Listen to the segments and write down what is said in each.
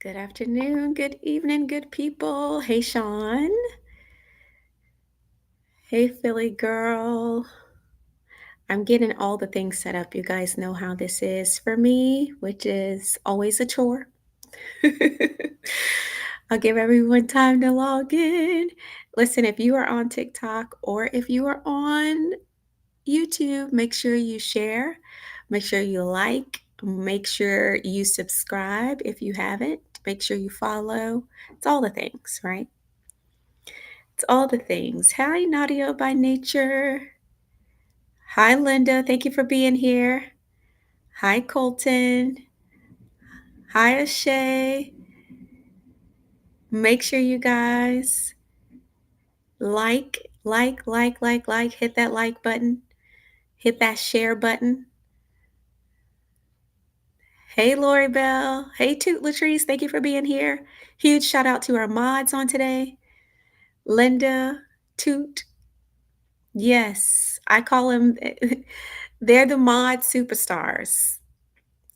Good afternoon, good evening, good people. Hey, Sean. Hey, Philly girl. I'm getting all the things set up. You guys know how this is for me, which is always a chore. I'll give everyone time to log in. Listen, if you are on TikTok or if you are on YouTube, make sure you share, make sure you like, make sure you subscribe if you haven't, make sure you follow. It's all the things, right? It's all the things. Hi, Nadia by nature. Hi, Linda. Thank you for being here. Hi, Colton. Hi, Ashay. Make sure you guys like, hit that like button, hit that share button. Hey, Lori Bell. Hey, Toot Latrice. Thank you for being here. Huge shout out to our mods on today. Linda, Toot. Yes, I call them, they're the mod superstars.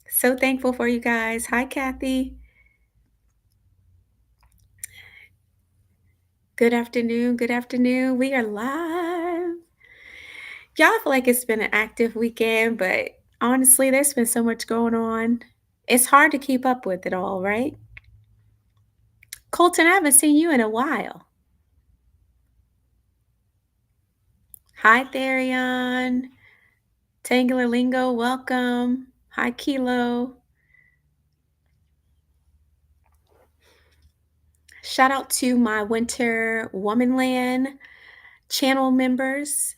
So thankful for you guys. Hi, Kathy. Good afternoon. Good afternoon. We are live. Y'all feel like it's been an active weekend, but honestly, there's been so much going on. It's hard to keep up with it all, right? Colton, I haven't seen you in a while. Hi, Therion. Tangular Lingo, welcome. Hi, Kilo. Shout out to my Winter Womanland channel members.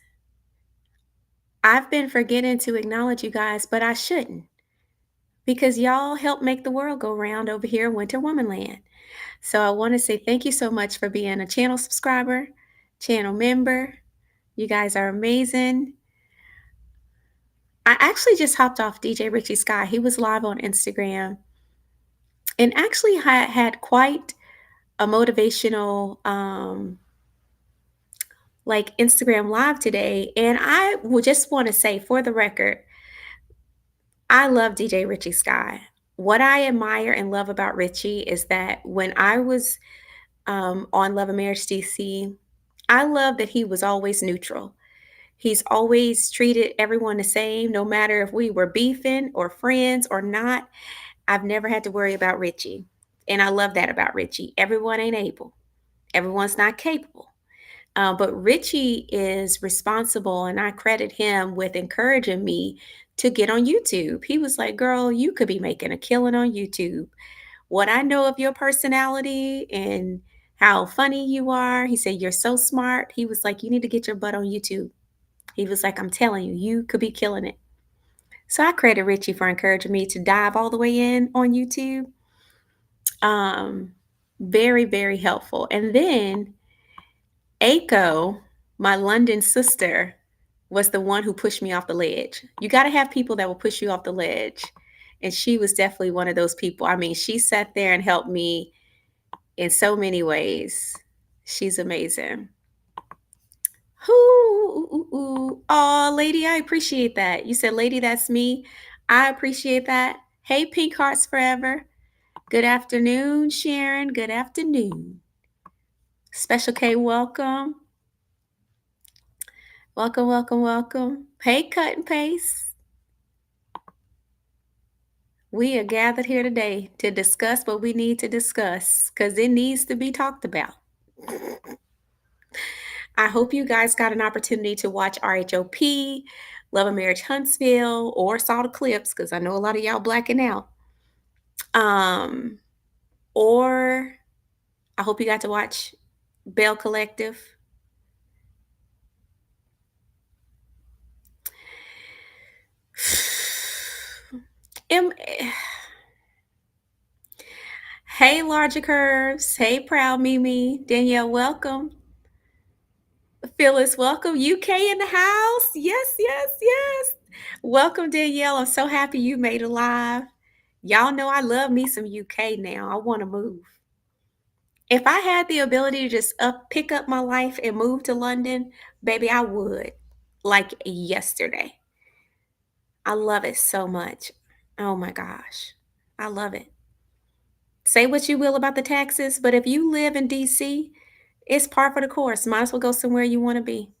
I've been forgetting to acknowledge you guys, but I shouldn't because y'all help make the world go round over here in Winter Womanland. So I want to say thank you so much for being a channel subscriber, channel member. You guys are amazing. I actually just hopped off DJ Richie Sky. He was live on Instagram and actually had quite a motivational like Instagram live today. And I would just want to say for the record, I love DJ Richie Sky. What I admire and love about Richie is that when I was on LAMH DC, I love that he was always neutral. He's always treated everyone the same, no matter if we were beefing or friends or not. I've never had to worry about Richie. And I love that about Richie. Everyone ain't able, everyone's not capable. But Richie is responsible, and I credit him with encouraging me to get on YouTube. He was like, girl, you could be making a killing on YouTube. What I know of your personality and how funny you are, he said, you're so smart. He was like, you need to get your butt on YouTube. He was like, I'm telling you, you could be killing it. So I credit Richie for encouraging me to dive all the way in on YouTube. Um, Very, very helpful. And then Aiko, my London sister, was the one who pushed me off the ledge. You got to have people that will push you off the ledge. And she was definitely one of those people. I mean, she sat there and helped me in so many ways. She's amazing. Oh, lady, I appreciate that. You said, lady, that's me. I appreciate that. Hey, Pink Hearts Forever. Good afternoon, Sharon. Good afternoon. Special K, welcome. Welcome, welcome, welcome. Hey, Cut and Paste. We are gathered here today to discuss what we need to discuss because it needs to be talked about. I hope you guys got an opportunity to watch RHOP, Love and Marriage Huntsville, or saw the clips because I know a lot of y'all blacking out. Or I hope you got to watch Belle Collective. Hey, Larger Curves. Hey, Proud Mimi. Danielle, welcome. Phyllis, welcome. UK in the house. Yes, yes, yes. Welcome, Danielle. I'm so happy you made it live. Y'all know I love me some UK now. I want to move. If I had the ability to just pick up my life and move to London, baby, I would. Like yesterday. I love it so much. Oh my gosh. I love it. Say what you will about the taxes, but if you live in DC, it's par for the course. Might as well go somewhere you want to be.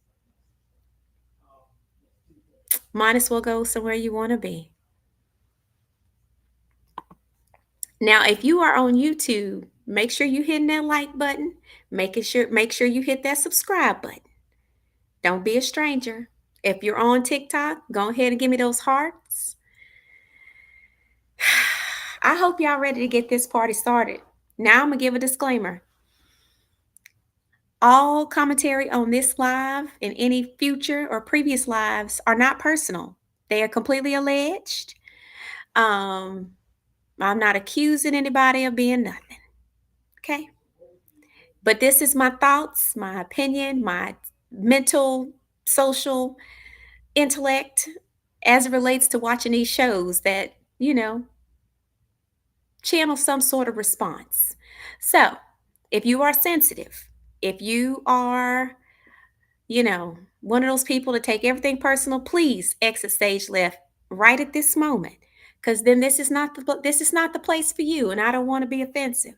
Might as well go somewhere you want to be. Now, if you are on YouTube, make sure you hitting that like button. Make sure you hit that subscribe button. Don't be a stranger. If you're on TikTok, go ahead and give me those hearts. I hope y'all ready to get this party started. Now I'm gonna give a disclaimer. All commentary on this live and any future or previous lives are not personal. They are completely alleged. Um, I'm not accusing anybody of being nothing. Okay. But this is my thoughts, my opinion, my mental, social intellect as it relates to watching these shows that, channel some sort of response. So, if you are sensitive, if you are, one of those people to take everything personal, please exit stage left right at this moment. Because then this is not the place for you, and I don't want to be offensive.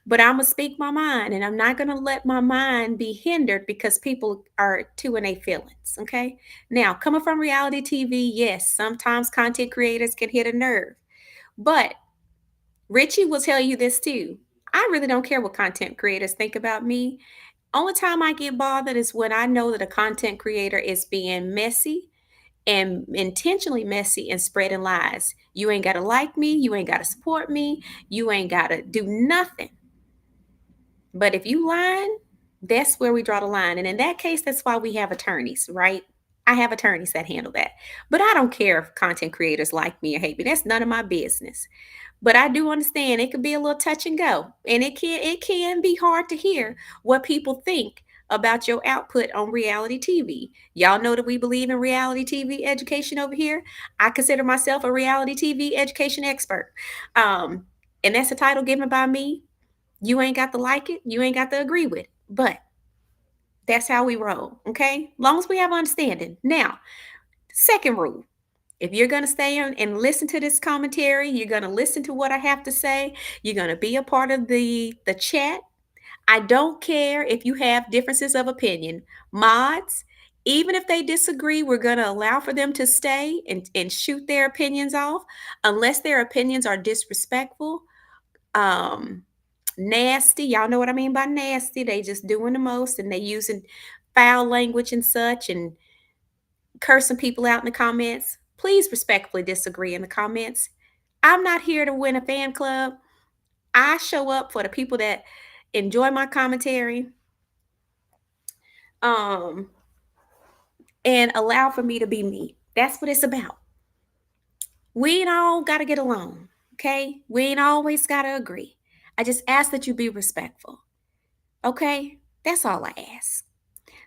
But I'm gonna speak my mind, and I'm not gonna let my mind be hindered because people are too in their feelings. Okay. Now, coming from reality TV, yes, sometimes content creators can hit a nerve, but Richie will tell you this too. I really don't care what content creators think about me. Only time I get bothered is when I know that a content creator is being messy and intentionally messy and spreading lies. You ain't got to like me. You ain't got to support me. You ain't got to do nothing. But if you lying, that's where we draw the line. And in that case, that's why we have attorneys, right? I have attorneys that handle that. But I don't care if content creators like me or hate me. That's none of my business. But I do understand it can be a little touch and go. And it can be hard to hear what people think about your output on reality TV. Y'all know that we believe in reality TV education over here. I consider myself a reality TV education expert. And that's a title given by me. You ain't got to like it, you ain't got to agree with it. But that's how we roll, okay? Long as we have understanding. Now, second rule. If you're going to stay on and listen to this commentary, you're going to listen to what I have to say, you're going to be a part of the chat. I don't care if you have differences of opinion. Mods, even if they disagree, we're going to allow for them to stay and shoot their opinions off unless their opinions are disrespectful. Nasty, y'all know what I mean by nasty. They just doing the most and they using foul language and such and cursing people out in the comments. Please respectfully disagree in the comments. I'm not here to win a fan club. I show up for the people that enjoy my commentary, um, and allow for me to be me. That's what it's about. We ain't all got to get along, okay? We ain't always got to agree. I just ask that you be respectful, okay? That's all I ask.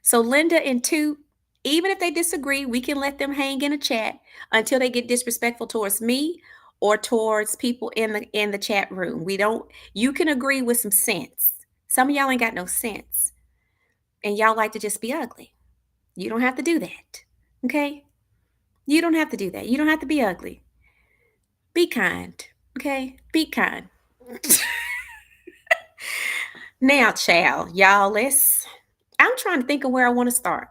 So Linda and Toot, even if they disagree, we can let them hang in a chat until they get disrespectful towards me or towards people in the chat room. We don't You can agree with some sense. Some of y'all ain't got no sense. And y'all like to just be ugly. You don't have to do that. Okay? You don't have to do that. You don't have to be ugly. Be kind. Okay? Be kind. Now, child, I'm trying to think of where I want to start.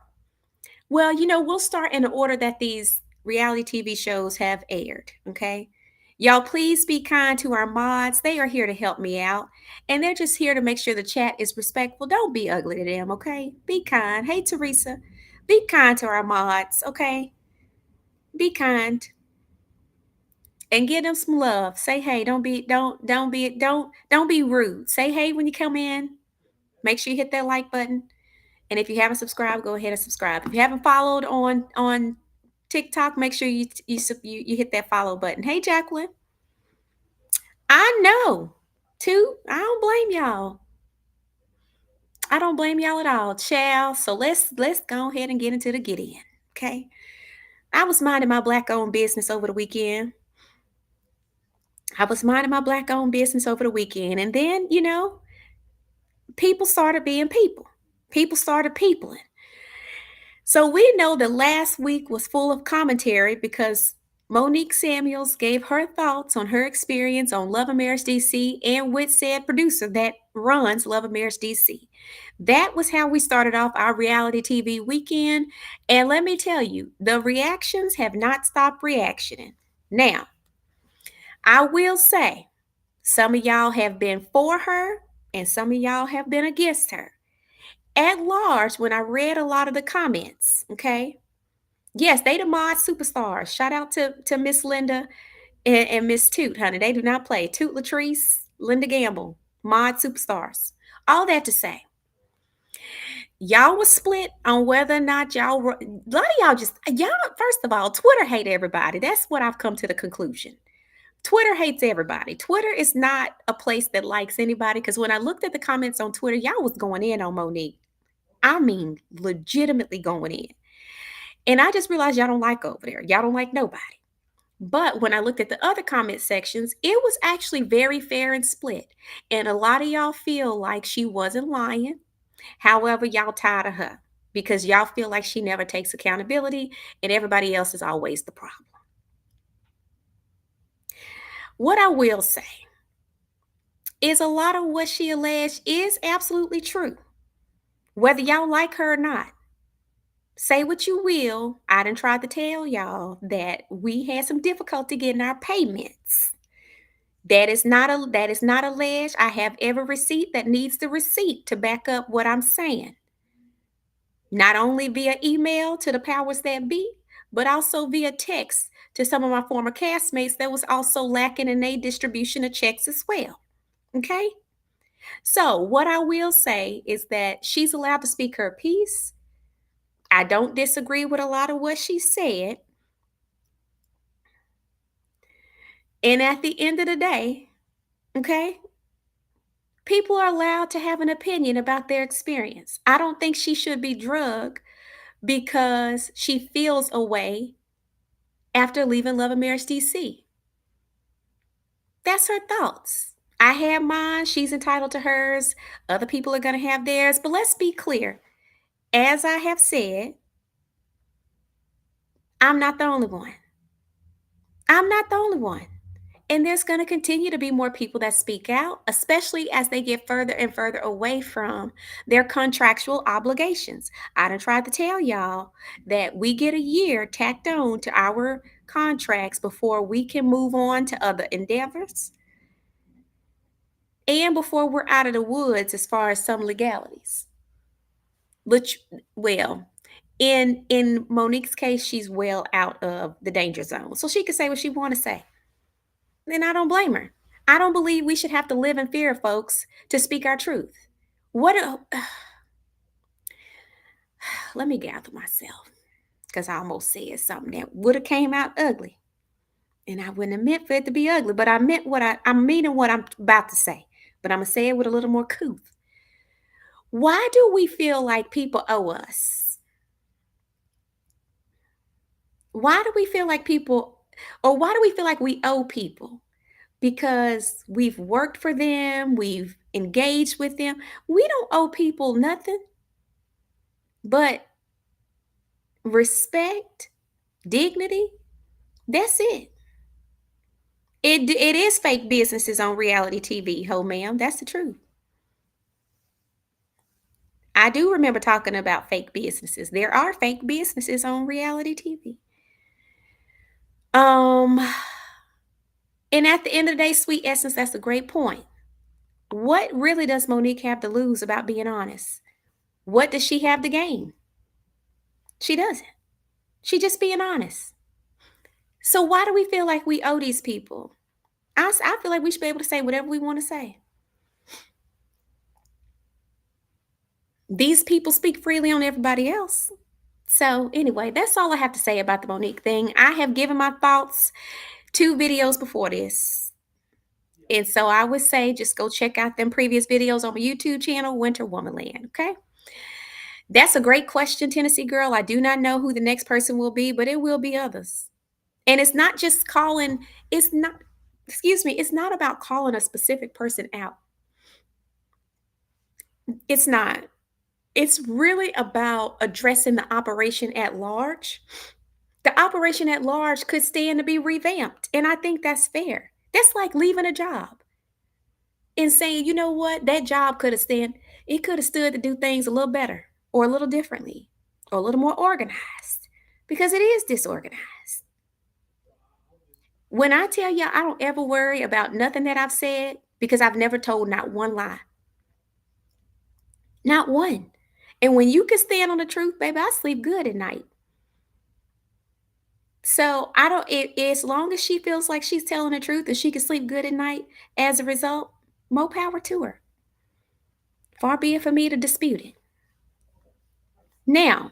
Well, we'll start in the order that these reality TV shows have aired, okay? Y'all, please be kind to our mods. They are here to help me out, and they're just here to make sure the chat is respectful. Don't be ugly to them, okay? Be kind. Hey, Teresa, be kind to our mods, okay? Be kind and give them some love. Say hey. Don't be rude. Say hey when you come in. Make sure you hit that like button. And if you haven't subscribed, go ahead and subscribe. If you haven't followed on TikTok, make sure you hit that follow button. Hey, Jacqueline, I know. Too. I don't blame y'all. I don't blame y'all at all, child. So let's go ahead and get into the get in. Okay. I was minding my black owned business over the weekend. And then people started being people. People started peopling. So we know that last week was full of commentary because Monique Samuels gave her thoughts on her experience on Love and Marriage DC and with said producer that runs Love and Marriage DC. That was how we started off our reality TV weekend. And let me tell you, the reactions have not stopped reactioning. Now, I will say, some of y'all have been for her and some of y'all have been against her. At large, when I read a lot of the comments, okay, yes, they the mod superstars. Shout out to Miss Linda and Miss Toot, honey. They do not play. Toot Latrice, Linda Gamble, mod superstars. All that to say, y'all was split on whether or not y'all were. A lot of y'all, first of all, Twitter hate everybody. That's what I've come to the conclusion. Twitter hates everybody. Twitter is not a place that likes anybody because when I looked at the comments on Twitter, y'all was going in on Monique. I mean, legitimately going in. And I just realized y'all don't like over there. Y'all don't like nobody. But when I looked at the other comment sections, it was actually very fair and split. And a lot of y'all feel like she wasn't lying. However, y'all tired of her because y'all feel like she never takes accountability and everybody else is always the problem. What I will say is a lot of what she alleged is absolutely true, whether y'all like her or not. Say what you will, I done tried to tell y'all that we had some difficulty getting our payments. That is not alleged. I have every receipt that needs the receipt to back up what I'm saying. Not only via email to the powers that be, but also via text to some of my former castmates that was also lacking in a distribution of checks as well. Okay? So, what I will say is that she's allowed to speak her piece. I don't disagree with a lot of what she said. And at the end of the day, okay, people are allowed to have an opinion about their experience. I don't think she should be drugged because she feels a way after leaving Love and Marriage DC. That's her thoughts. I have mine. She's entitled to hers. Other people are going to have theirs. But let's be clear. As I have said, I'm not the only one. I'm not the only one. And there's going to continue to be more people that speak out, especially as they get further and further away from their contractual obligations. I done tried to tell y'all that we get a year tacked on to our contracts before we can move on to other endeavors and before we're out of the woods as far as some legalities. Which, well, in Monique's case, she's well out of the danger zone. So she can say what she want to say. Then I don't blame her. I don't believe we should have to live in fear of folks to speak our truth. What? Let me gather myself because I almost said something that would have came out ugly, and I wouldn't have meant for it to be ugly. But I meant I'm meaning what I'm about to say. But I'm gonna say it with a little more couth. Why do we feel like people owe us? Why do we feel like people, or why do we feel like we owe people? Because we've worked for them, we've engaged with them. We don't owe people nothing but respect, dignity. That's it. It is fake businesses on reality TV, ho ma'am. That's the truth. I do remember talking about fake businesses. There are fake businesses on reality TV. Um, and at the end of the day, sweet essence, that's a great point. What really does Monique have to lose about being honest? What does she have to gain? She doesn't. She just being honest. So why do we feel like we owe these people? I feel like we should be able to say whatever we want to say. These people speak freely on everybody else. So anyway, that's all I have to say about the Monique thing. I have given my thoughts 2 videos before this. And so I would say just go check out them previous videos on my YouTube channel, Winter Womanland. Okay. That's a great question, Tennessee girl. I do not know who the next person will be, but it will be others. And it's not just calling, it's not, excuse me, it's not about calling a specific person out. It's not. It's really about addressing the operation at large The operation at large could stand to be revamped, and I think that's fair. That's like leaving a job and saying, "You know what? That job could have stood to do things a little better or a little differently or a little more organized because it is disorganized." When I tell you I don't ever worry about nothing that I've said because I've never told not one lie, not one. And when you can stand on the truth, baby, I sleep good at night. So I don't, as long as she feels like she's telling the truth and she can sleep good at night as a result, more power to her. Far be it for me to dispute it. Now,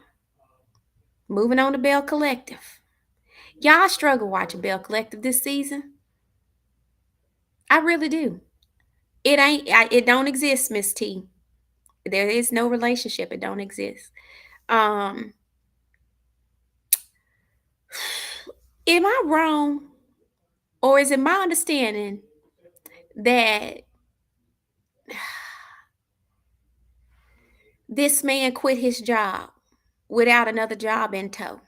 moving on to Belle Collective. Y'all struggle watching Belle Collective this season. I really do. It don't exist, Miss T. There is no relationship. It don't exist. Um, am I wrong, or is it my understanding that this man quit his job without another job in tow?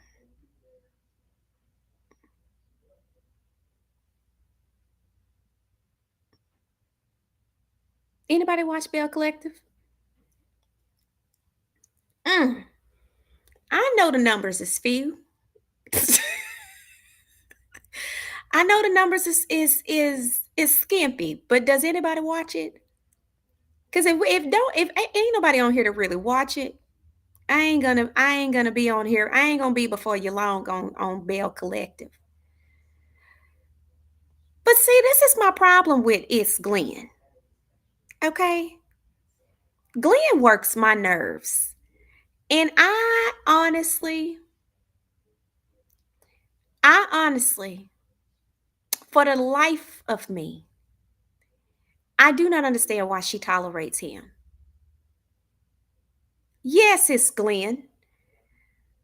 Anybody watch Belle Collective? Mm, I know the numbers is few. I know the numbers is skimpy, but does anybody watch it? Because if ain't nobody on here to really watch it, I ain't gonna be on here. I ain't gonna be before you long on Belle Collective. But see, this is my problem with It's Glenn. Okay, Glenn works my nerves, and I honestly, for the life of me, I do not understand why she tolerates him. Yes, it's Glenn,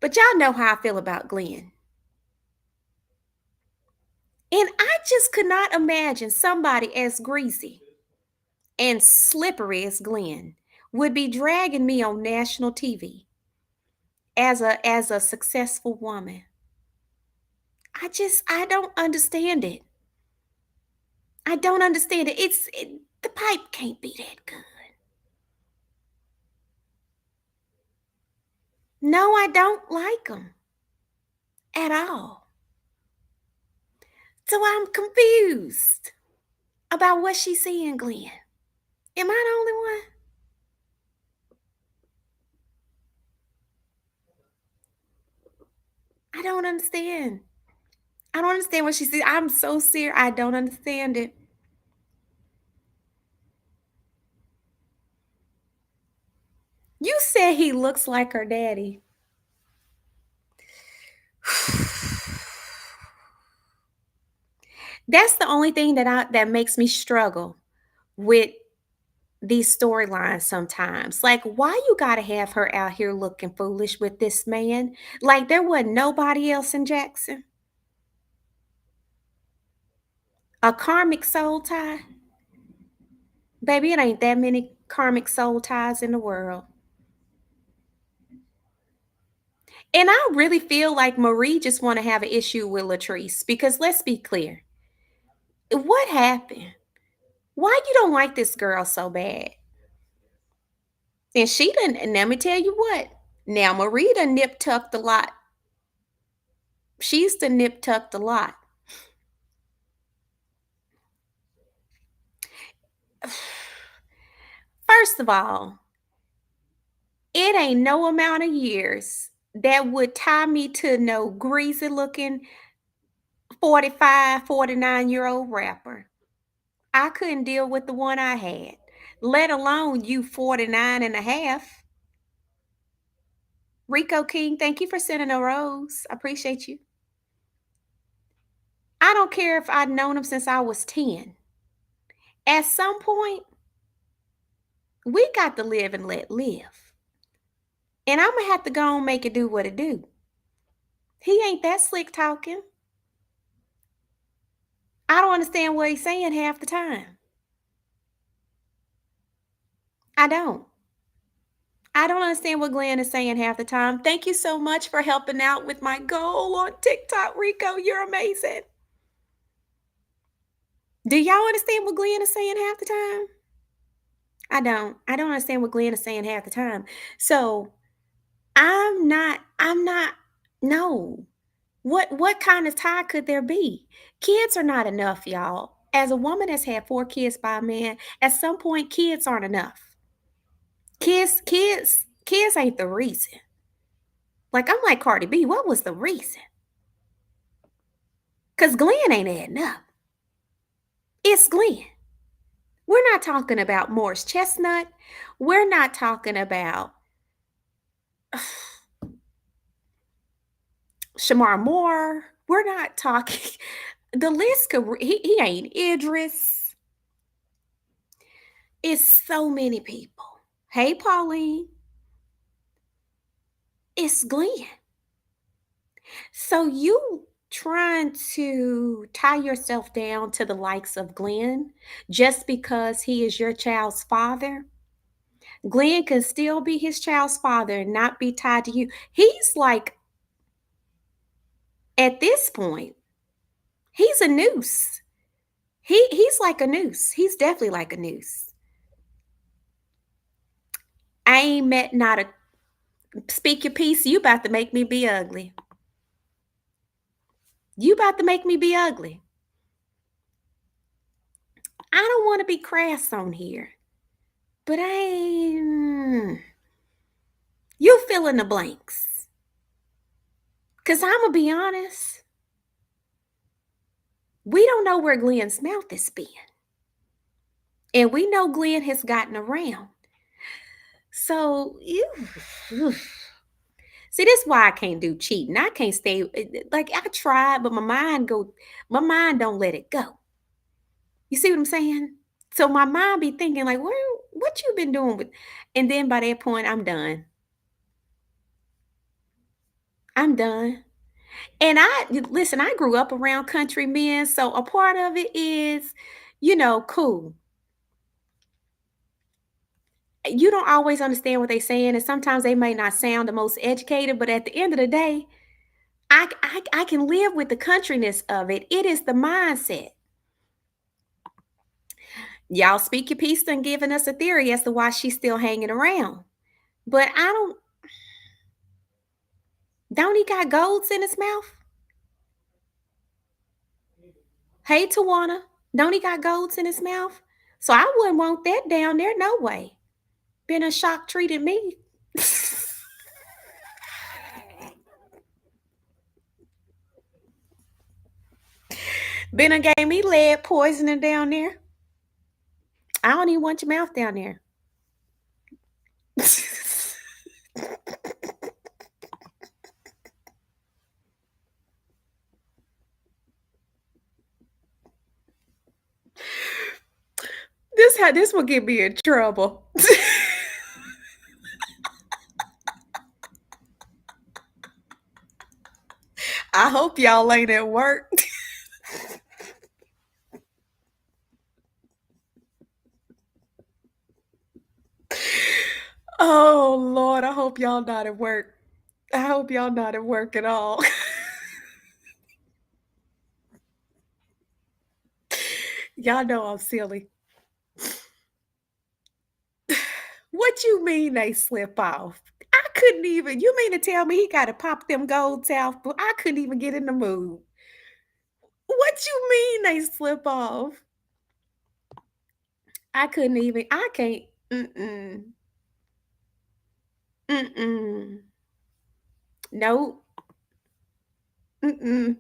but y'all know how I feel about Glenn. And I just could not imagine somebody as greasy and slippery as Glenn would be dragging me on national TV as a successful woman. I don't understand it. I don't understand it. The pipe can't be that good. No, I don't like him at all. So I'm confused about what she's seeing, Glenn. Am I the only one? I don't understand. I don't understand what she sees. I'm so serious. I don't understand it. You said he looks like her daddy. That's the only thing that makes me struggle with these storylines sometimes. Like, why you gotta have her out here looking foolish with this man? Like there wasn't nobody else in Jackson. A karmic soul tie? Baby, it ain't that many karmic soul ties in the world. And I really feel like Marie just want to have an issue with Latrice because let's be clear. What happened? Why you don't like this girl so bad? And she didn't, and let me tell you what. Now Marie done nip tucked a lot. She's the nip tucked a lot. First of all, it ain't no amount of years that would tie me to no greasy looking 45, 49-year-old rapper. I couldn't deal with the one I had, let alone you 49 and a half. Rico King, thank you for sending a rose. I appreciate you. I don't care if I'd known him since I was 10. At some point, we got to live and let live. And I'm going to have to go and make it do what it do. He ain't that slick talking. I don't understand what he's saying half the time. I don't. I don't understand what Glenn is saying half the time. Thank you so much for helping out with my goal on TikTok, Rico. You're amazing. Do y'all understand what Glenn is saying half the time? I don't. I don't understand what Glenn is saying half the time. So I'm not no. What kind of tie could there be? Kids are not enough, y'all. As a woman that's had 4 kids by a man, at some point kids aren't enough. Kids ain't the reason. Like I'm like Cardi B, what was the reason? Cause Glenn ain't adding up. It's Glenn. We're not talking about Morris Chestnut. We're not talking about Shamar Moore. We're not talking. The list could. He ain't Idris. It's so many people. Hey, Pauline. It's Glenn. So you trying to tie yourself down to the likes of Glenn just because he is your child's father? Glenn can still be his child's father and not be tied to you. He's like, at this point, he's a noose. He's like a noose. He's definitely like a noose. I ain't met not a speak your piece. You about to make me be ugly. You about to make me be ugly. I don't want to be crass on here, but I ain't. You fill in the blanks. Cause I'm gonna be honest, we don't know where Glenn's mouth has been. And we know Glenn has gotten around. So you see, this is why I can't do cheating. I can't stay like I tried, but my mind don't let it go. You see what I'm saying? So my mind be thinking like, what you been doing with? And then by that point, I'm done. I'm done. And I listen, I grew up around country men, so a part of it is, cool. You don't always understand what they're saying, and sometimes they may not sound the most educated, but at the end of the day, I can live with the countryness of it. It is the mindset. Y'all speak your piece and giving us a theory as to why she's still hanging around. But I don't he got golds in his mouth? Hey Tawana, don't he got golds in his mouth? So I wouldn't want that down there, no way. Been a shock treated me. Been a gave me lead poisoning down there. I don't even want your mouth down there. This will get me in trouble. I hope y'all ain't at work. Oh Lord, I hope y'all not at work. I hope y'all not at work at all. Y'all know I'm silly. What you mean they slip off? I couldn't even. You mean to tell me he got to pop them golds out? But I couldn't even get in the mood. What you mean they slip off? I couldn't even. I can't. Mm-mm. Mm-mm. Nope. Mm-mm.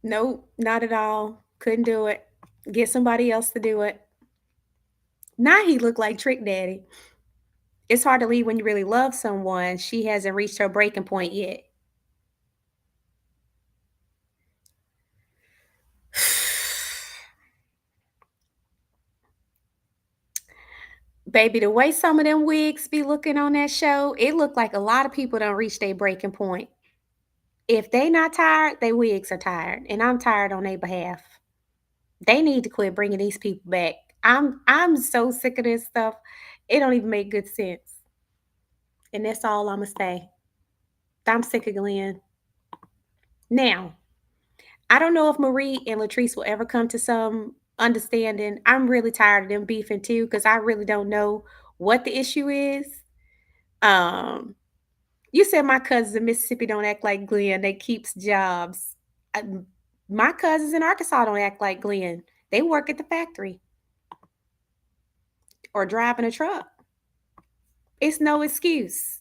Nope. Not at all. Couldn't do it. Get somebody else to do it. Now he looked like Trick Daddy. It's hard to leave when you really love someone. She hasn't reached her breaking point yet. Baby, the way some of them wigs be looking on that show, it looked like a lot of people don't reach their breaking point. If they not tired, their wigs are tired, and I'm tired on their behalf. They need to quit bringing these people back. I'm so sick of this stuff. It don't even make good sense. And that's all I'm going to say. I'm sick of Glenn. Now, I don't know if Marie and Latrice will ever come to some understanding. I'm really tired of them beefing too because I really don't know what the issue is. Um, you said my cousins in Mississippi don't act like Glenn. They keeps jobs. I, my cousins in Arkansas don't act like Glenn. They work at the factory or driving a truck. It's no excuse.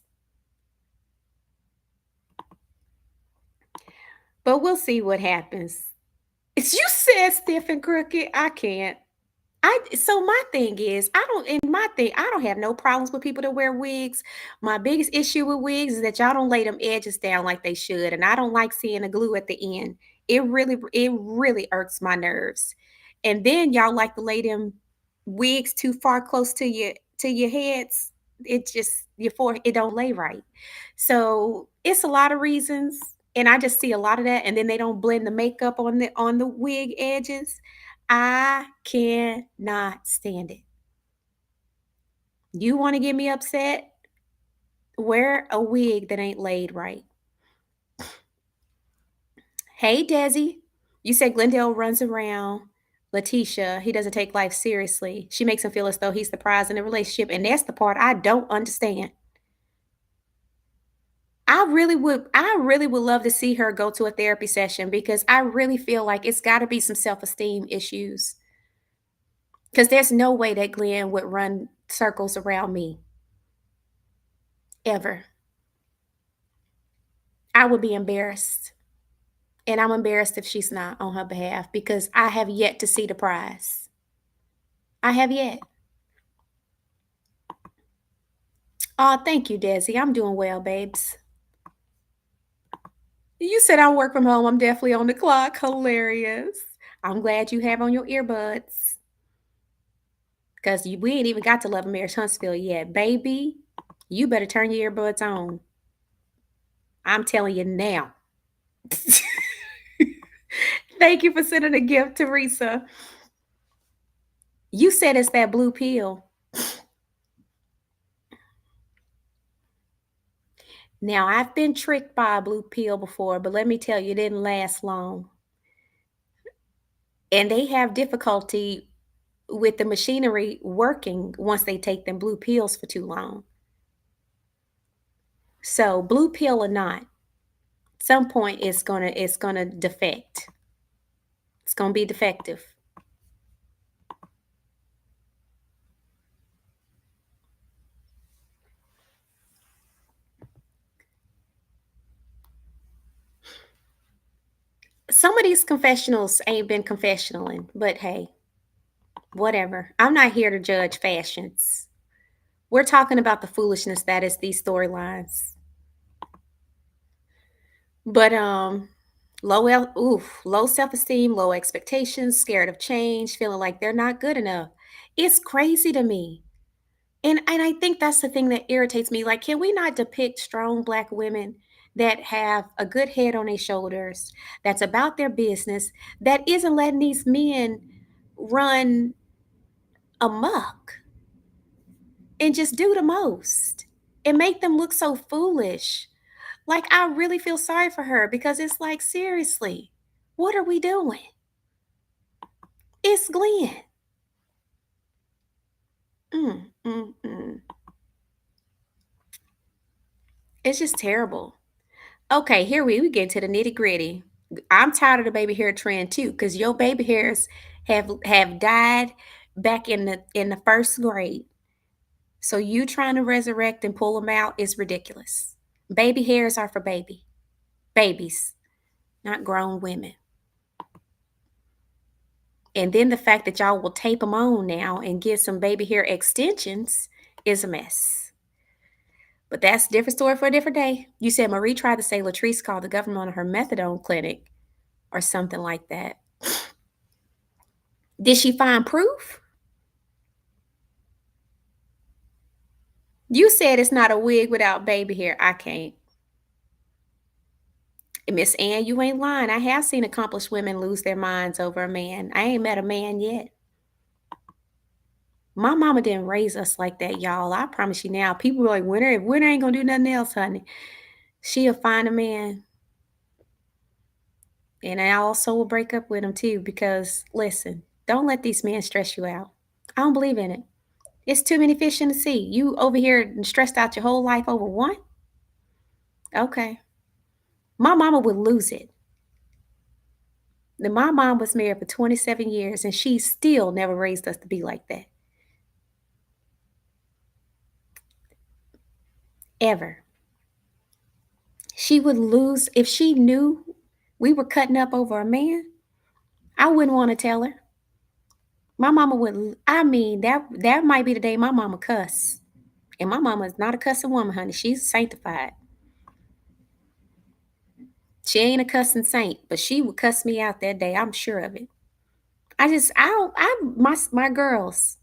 But we'll see what happens. It's you said stiff and crooked. I can't. So my thing is, I don't have no problems with people that wear wigs. My biggest issue with wigs is that y'all don't lay them edges down like they should, and I don't like seeing the glue at the end. It really irks my nerves. And then y'all like to lay them wigs too far close to your heads. It just your forehead it don't lay right. So it's a lot of reasons, and I just see a lot of that. And then they don't blend the makeup on the wig edges. I cannot stand it. You want to get me upset? Wear a wig that ain't laid right. Hey, Desi. You said Glendale runs around Letitia. He doesn't take life seriously. She makes him feel as though he's the prize in the relationship. And that's the part I don't understand. I really would love to see her go to a therapy session because I really feel like it's got to be some self-esteem issues. Because there's no way that Glenn would run circles around me ever. I would be embarrassed. And I'm embarrassed if she's not on her behalf because I have yet to see the prize. I have yet. Oh, thank you, Desi. I'm doing well, babes. You said I work from home. I'm definitely on the clock. Hilarious. I'm glad you have on your earbuds because we ain't even got to LAMH Huntsville yet. Baby, you better turn your earbuds on. I'm telling you now. Thank you for sending a gift, Teresa. You said it's that blue pill. Now, I've been tricked by a blue pill before, but let me tell you, it didn't last long. And they have difficulty with the machinery working once they take them blue pills for too long. So, blue pill or not, some point it's gonna defect. It's gonna be defective. Some of these confessionals ain't been confessionaling, but hey, whatever. I'm not here to judge fashions. We're talking about the foolishness that is these storylines. But low self-esteem, low expectations, scared of change, feeling like they're not good enough. It's crazy to me. And I think that's the thing that irritates me. Like, can we not depict strong black women that have a good head on their shoulders, that's about their business, that isn't letting these men run amok and just do the most and make them look so foolish? Like, I really feel sorry for her because it's like, seriously, what are we doing? It's Glenn. Mm, mm, mm. It's just terrible. Okay, here we get to the nitty gritty. I'm tired of the baby hair trend too, because your baby hairs have died back in the first grade. So you trying to resurrect and pull them out is ridiculous. Baby hairs are for babies, not grown women. And then the fact that y'all will tape them on now and get some baby hair extensions is a mess. But that's a different story for a different day. You said Marie tried to say Latrice called the government on her methadone clinic or something like that. Did she find proof? You said it's not a wig without baby hair. I can't. Miss Ann, you ain't lying. I have seen accomplished women lose their minds over a man. I ain't met a man yet. My mama didn't raise us like that, y'all. I promise you now. People were like, winter ain't gonna do nothing else, honey. She'll find a man. And I also will break up with him too because listen, don't let these men stress you out. I don't believe in it. It's too many fish in the sea. You over here and stressed out your whole life over one? Okay. My mama would lose it. My mom was married for 27 years and she still never raised us to be like that. Ever. She would lose if she knew we were cutting up over a man. I wouldn't want to tell her. My mama would, I mean, that might be the day my mama cuss. And my mama is not a cussing woman, honey. She's sanctified. She ain't a cussing saint, but she would cuss me out that day. I'm sure of it. I don't, my girls.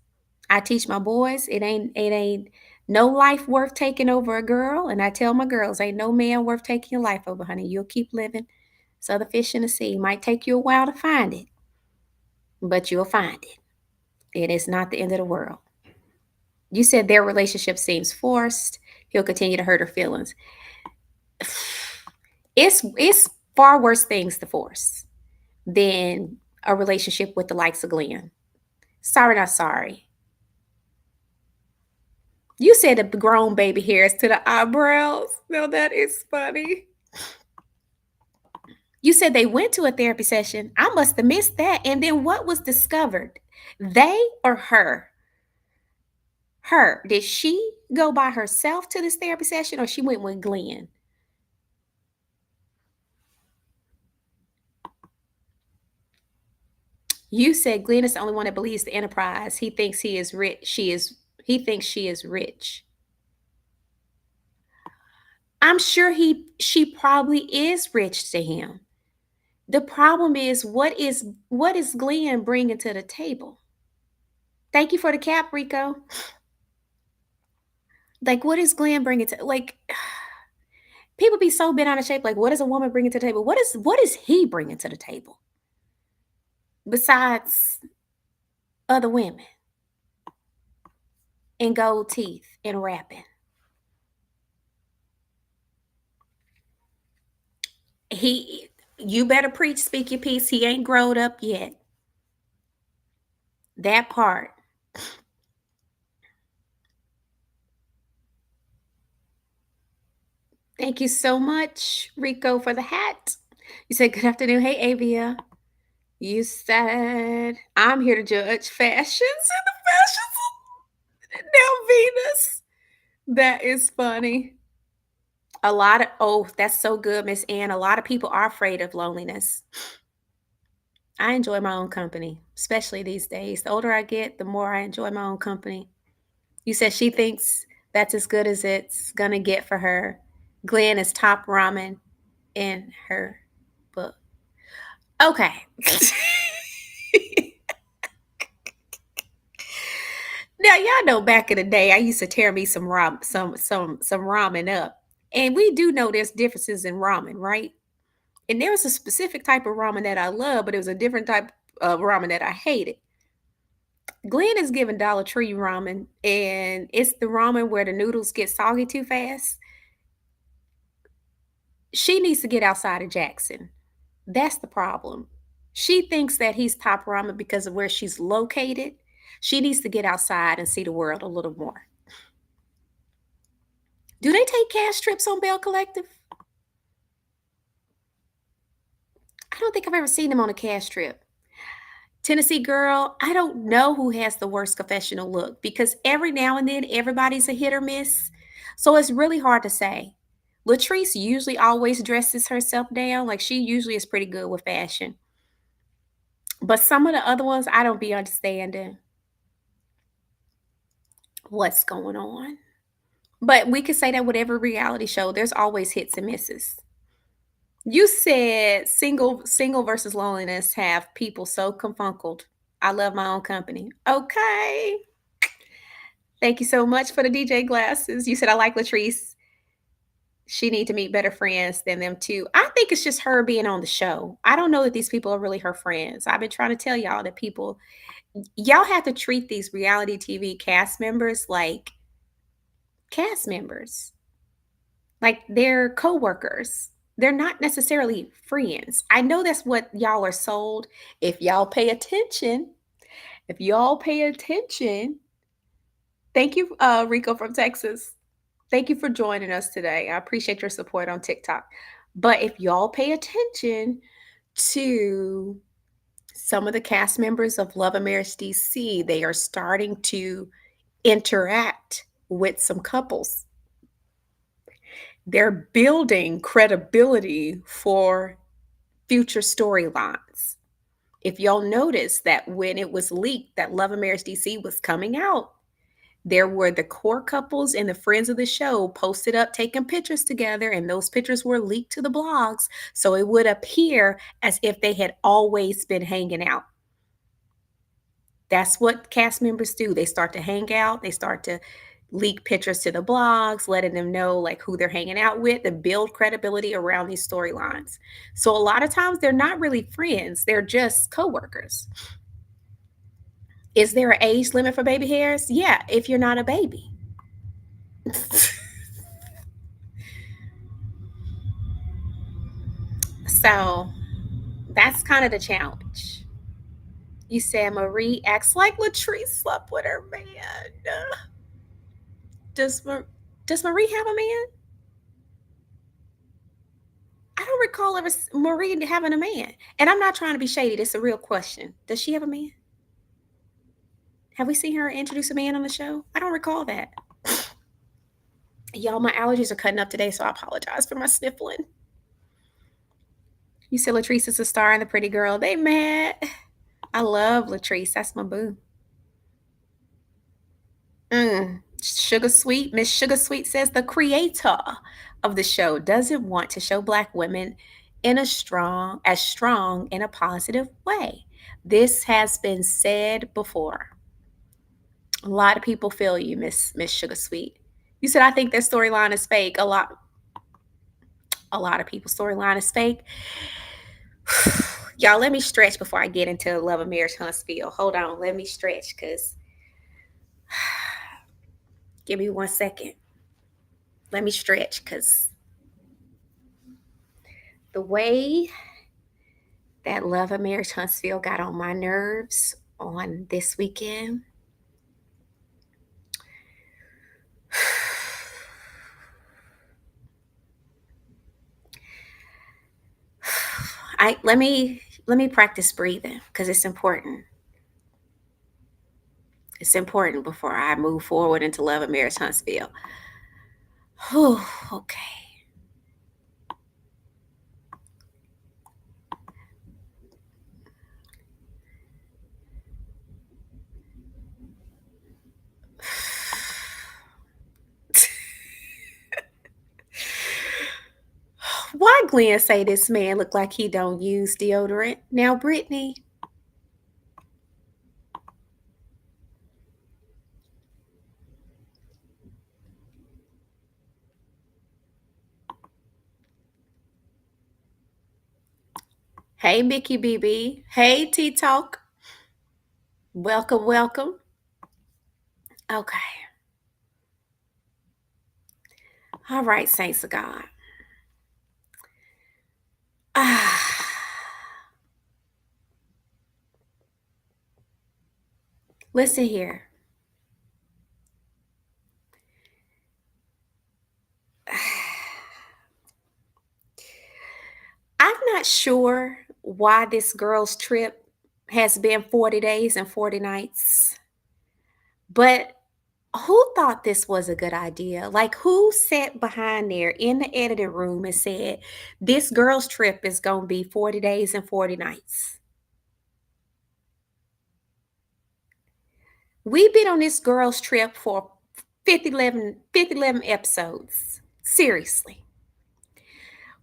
I teach my boys it ain't no life worth taking over a girl. And I tell my girls, ain't no man worth taking your life over, honey. You'll keep living. So the fish in the sea might take you a while to find it, but you'll find it. It is not the end of the world. You said their relationship seems forced. He'll continue to hurt her feelings. It's far worse things to force than a relationship with the likes of Glenn. Sorry, not sorry. You said the grown baby hairs to the eyebrows. No, that is funny. You said they went to a therapy session. I must have missed that. And then what was discovered? They or her? Her. Did she go by herself to this therapy session or she went with Glenn? You said Glenn is the only one that believes the enterprise. He thinks he is rich. He thinks she is rich. I'm sure she probably is rich to him. The problem is what is Glenn bringing to the table? Thank you for the cap, Rico. Like, what is Glenn bringing to like? People be so bent out of shape. Like, what is a woman bringing to the table? What is he bringing to the table besides other women and gold teeth and rapping? He, you better preach, speak your piece. He ain't growed up yet. That part. Thank you so much, Rico, for the hat. You said good afternoon. Hey, Avia. You said I'm here to judge fashions and the fashions. Now, Venus. That is funny. A lot of that's so good, Miss Ann. A lot of people are afraid of loneliness. I enjoy my own company, especially these days. The older I get, the more I enjoy my own company. You said she thinks that's as good as it's gonna get for her. Glenn is top ramen in her book. Okay. Now y'all know back in the day, I used to tear me some ramen up, and we do know there's differences in ramen, right? And there was a specific type of ramen that I love, but it was a different type of ramen that I hated. Glenn is giving Dollar Tree ramen, and it's the ramen where the noodles get soggy too fast. She needs to get outside of Jackson. That's the problem. She thinks that he's top ramen because of where she's located. She needs to get outside and see the world a little more. Do they take cash trips on Belle Collective? I don't think I've ever seen them on a cash trip. Tennessee girl, I don't know who has the worst confessional look because every now and then everybody's a hit or miss. So it's really hard to say. Latrice usually always dresses herself down. Like she usually is pretty good with fashion. But some of the other ones, I don't be understanding what's going on. But we could say that with every reality show, there's always hits and misses. You said single versus loneliness have people so confunkled. I love my own company. Okay. Thank you so much for the DJ glasses. You said I like Latrice. She need to meet better friends than them too. I think it's just her being on the show. I don't know that these people are really her friends. I've been trying to tell y'all that people y'all have to treat these reality TV cast members like cast members. Like they're coworkers. They're not necessarily friends. I know that's what y'all are sold. If y'all pay attention, if y'all pay attention, thank you, Rico from Texas. Thank you for joining us today. I appreciate your support on TikTok. But if y'all pay attention to some of the cast members of LAMH DC, they are starting to interact with some couples. They're building credibility for future storylines. If y'all notice that when it was leaked that Love and Marriage DC was coming out, there were the core couples and the friends of the show posted up taking pictures together, and those pictures were leaked to the blogs. So it would appear as if they had always been hanging out. That's what cast members do. They start to hang out, they start to leak pictures to the blogs, letting them know like who they're hanging out with to build credibility around these storylines. So a lot of times they're not really friends, they're just coworkers. Is there an age limit for baby hairs? Yeah, if you're not a baby. So that's kind of the challenge. You said Marie acts like Latrice slept with her man. Does does Marie have a man? I don't recall ever Marie having a man. And I'm not trying to be shady. This is a real question. Does she have a man? Have we seen her introduce a man on the show? I don't recall that. Y'all, my allergies are cutting up today, so I apologize for my sniffling. You said Latrice is a star and the pretty girl. They mad. I love Latrice. That's my boo. Sugar Sweet. Miss Sugar Sweet says the creator of the show doesn't want to show Black women in a strong in a positive way. This has been said before. A lot of people feel you, Miss Sugar Sweet. You said I think their storyline is fake. A lot of people's storyline is fake. Y'all, let me stretch before I get into Love and Marriage Huntsville. Hold on, let me stretch because give me 1 second. Let me stretch because the way that Love and Marriage Huntsville got on my nerves on this weekend. Let me practice breathing because it's important. It's important before I move forward into Love and Marriage Huntsville. Whew, okay. Why Glenn say this man look like he don't use deodorant? Now, Brittany. Hey, Mickey BB. Hey, T Talk. Welcome, welcome. Okay. All right, saints of God. Listen here. I'm not sure why this girl's trip has been 40 days and 40 nights, but who thought this was a good idea? Like, who sat behind there in the editing room and said, this girl's trip is going to be 40 days and 40 nights? We've been on this girl's trip for 50, 11 episodes. Seriously.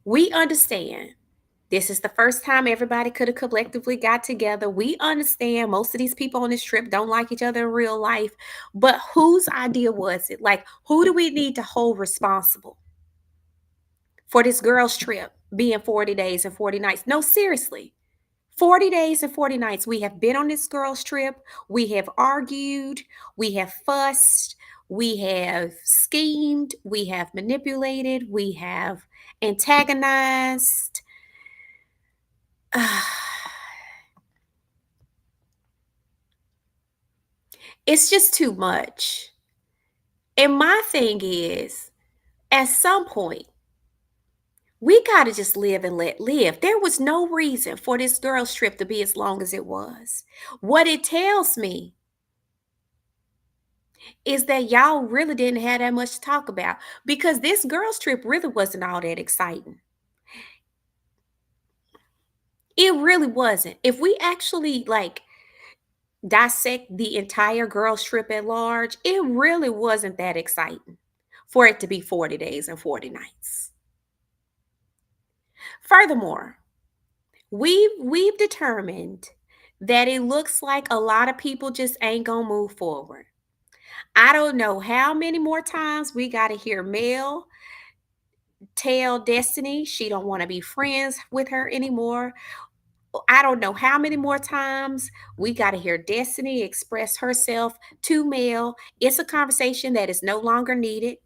We understand this is the first time everybody could have collectively got together. We understand most of these people on this trip don't like each other in real life, but whose idea was it? Like, who do we need to hold responsible? for this girls' trip being 40 days and 40 nights. No, seriously. 40 days and 40 nights. We have been on this girls' trip. We have argued. We have fussed. We have schemed. We have manipulated. We have antagonized. It's just too much. And my thing is, at some point, we got to just live and let live. There was no reason for this girls' trip to be as long as it was. What it tells me is that y'all really didn't have that much to talk about because this girls' trip really wasn't all that exciting. It really wasn't. If we actually like dissect the entire girls' trip at large, it really wasn't that exciting for it to be 40 days and 40 nights. Furthermore, we've determined that it looks like a lot of people just ain't gonna move forward. I don't know how many more times we got to hear Mel tell Destiny she don't want to be friends with her anymore. I don't know how many more times we got to hear Destiny express herself to Mel. It's a conversation that is no longer needed.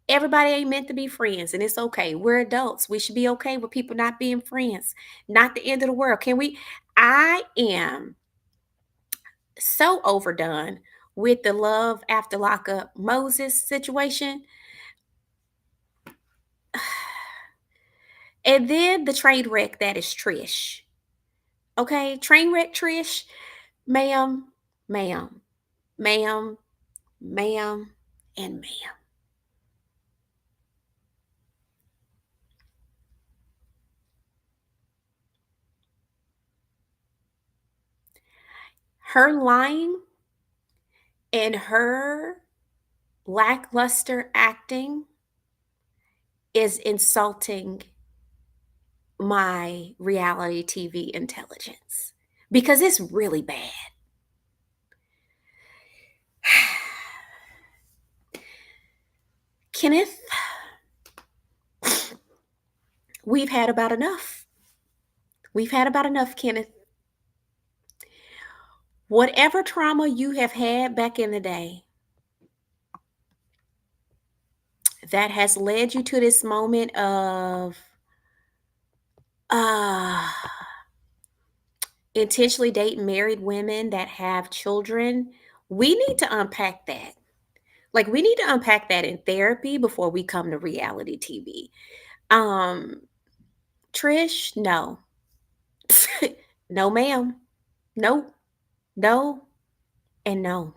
Everybody ain't meant to be friends, and it's okay. We're adults. We should be okay with people not being friends. Not the end of the world. Can we? I am so overdone with the love after lockup Moses situation. And then the train wreck that is Trish. Okay, train wreck Trish, ma'am, ma'am, ma'am, ma'am, and ma'am. Her lying and her lackluster acting is insulting my reality TV intelligence because it's really bad. Kenneth, we've had about enough. We've had about enough, Kenneth. Whatever trauma you have had back in the day that has led you to this moment of uh, intentionally dating married women that have children, we need to unpack that. Like, we need to unpack that in therapy before we come to reality TV. Um, Trish, no. No, ma'am. No, no, and no.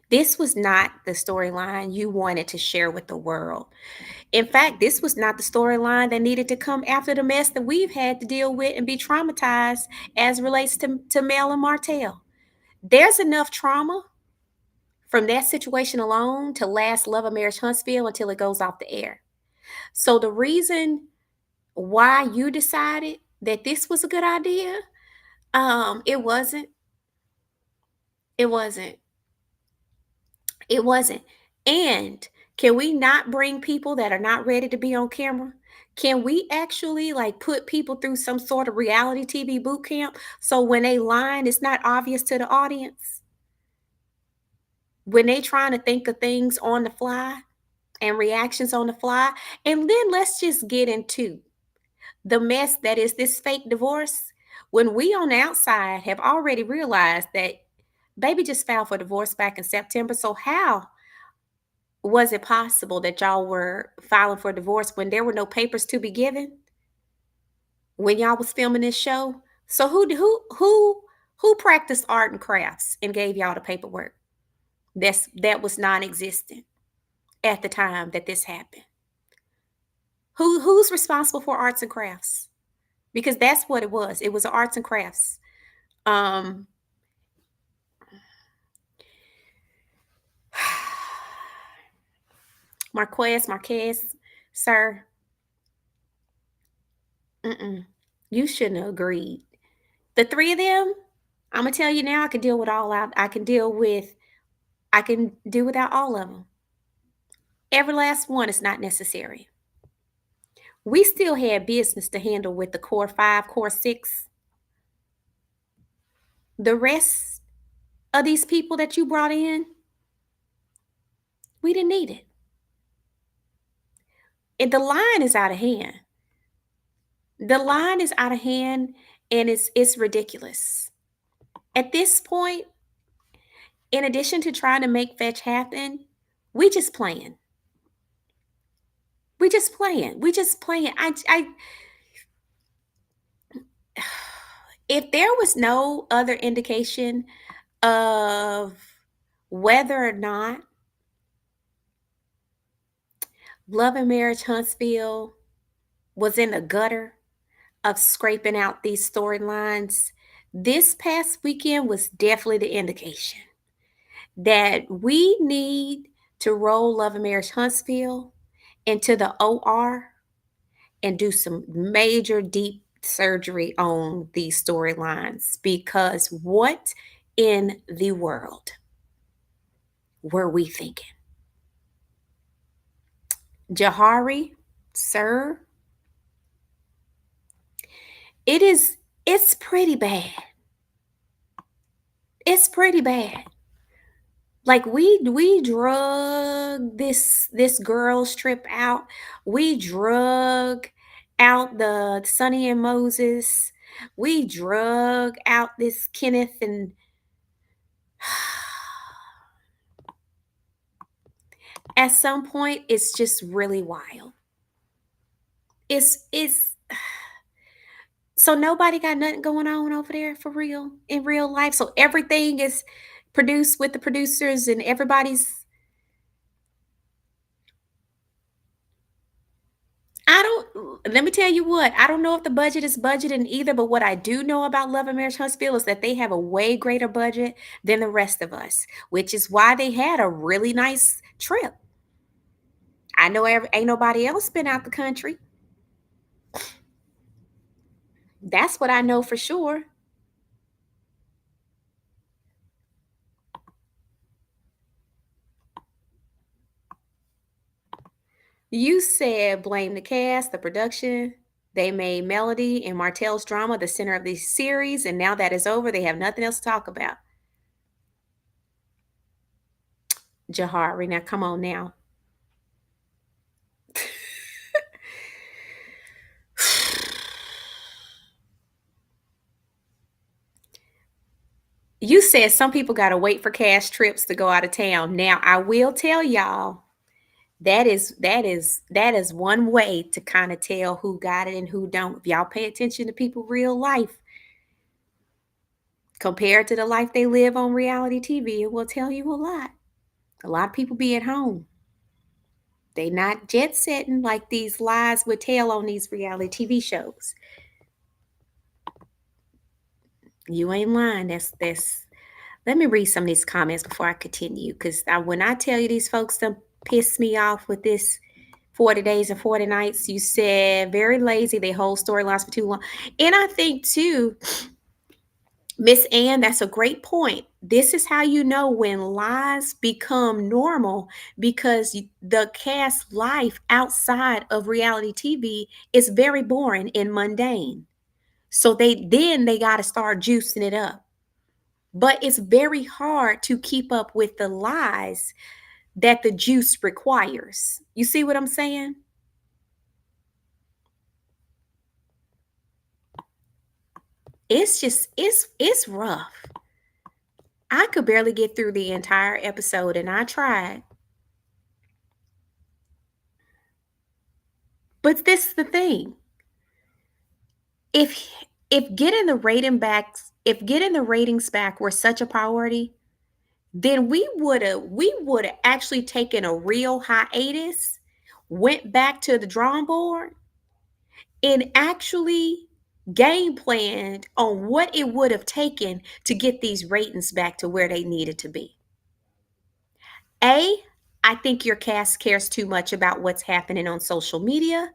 This was not the storyline you wanted to share with the world. In fact, this was not the storyline that needed to come after the mess that we've had to deal with and be traumatized as relates to Mel and Martell. There's enough trauma from that situation alone to last Love of Marriage Huntsville until it goes off the air. So the reason why you decided that this was a good idea, it wasn't. It wasn't. It wasn't. And can we not bring people that are not ready to be on camera? Can we actually like put people through some sort of reality TV boot camp so when they line, it's not obvious to the audience? When they trying to think of things on the fly and reactions on the fly, and then let's just get into the mess that is this fake divorce. When we on the outside have already realized that baby just filed for divorce back in September, so how was it possible that y'all were filing for divorce when there were no papers to be given when y'all was filming this show? So who practiced art and crafts and gave y'all the paperwork? That was non-existent at the time that this happened. Who's responsible for arts and crafts? Because that's what it was. It was arts and crafts. Um Marquez, sir, you shouldn't have agreed. The three of them, I'm gonna tell you now, I can deal with all out. I can do without all of them. Every last one is not necessary. We still had business to handle with the core five, core six. The rest of these people that you brought in, we didn't need it. And the line is out of hand. The line is out of hand and it's ridiculous. At this point, in addition to trying to make fetch happen, we just playing. We just playing. We just playing. If there was no other indication of whether or not Love and Marriage Huntsville was in the gutter of scraping out these storylines, this past weekend was definitely the indication that we need to roll Love and Marriage Huntsville into the OR and do some major deep surgery on these storylines, because what in the world were we thinking? Jahari, sir, it's pretty bad. It's pretty bad. Like we drug this girl's trip out. We drug out the Sonny and Moses. We drug out this Kenneth and at some point it's just really wild. It's so nobody got nothing going on over there for real in real life. So everything is produced with the producers and everybody's. I don't, let me tell you what, I don't know if the budget is budgeted either, but what I do know about Love and Marriage Huntsville is that they have a way greater budget than the rest of us, which is why they had a really nice trip. I know ain't nobody else been out the country. That's what I know for sure. You said blame the cast, the production. They made Melody and Martell's drama the center of the series, and now that is over, they have nothing else to talk about. Jahari, now come on now. You said some people got to wait for cash trips to go out of town. Now, I will tell y'all that is one way to kind of tell who got it and who don't. If y'all pay attention to people real life compared to the life they live on reality TV, it will tell you a lot. A lot of people be at home. They not jet setting like these lies would tell on these reality TV shows. You ain't lying. That's let me read some of these comments before I continue. Because when I tell you these folks done piss me off with this 40 days and 40 nights, you said very lazy. They hold storylines for too long. And I think too, Miss Ann, that's a great point. This is how you know when lies become normal, because the cast life outside of reality TV is very boring and mundane. So they got to start juicing it up. But it's very hard to keep up with the lies that the juice requires. You see what I'm saying? It's rough. I could barely get through the entire episode and I tried. But this is the thing. If if getting the ratings back were such a priority, then we would have actually taken a real hiatus, went back to the drawing board, and actually game planned on what it would have taken to get these ratings back to where they needed to be. A, I think your cast cares too much about what's happening on social media,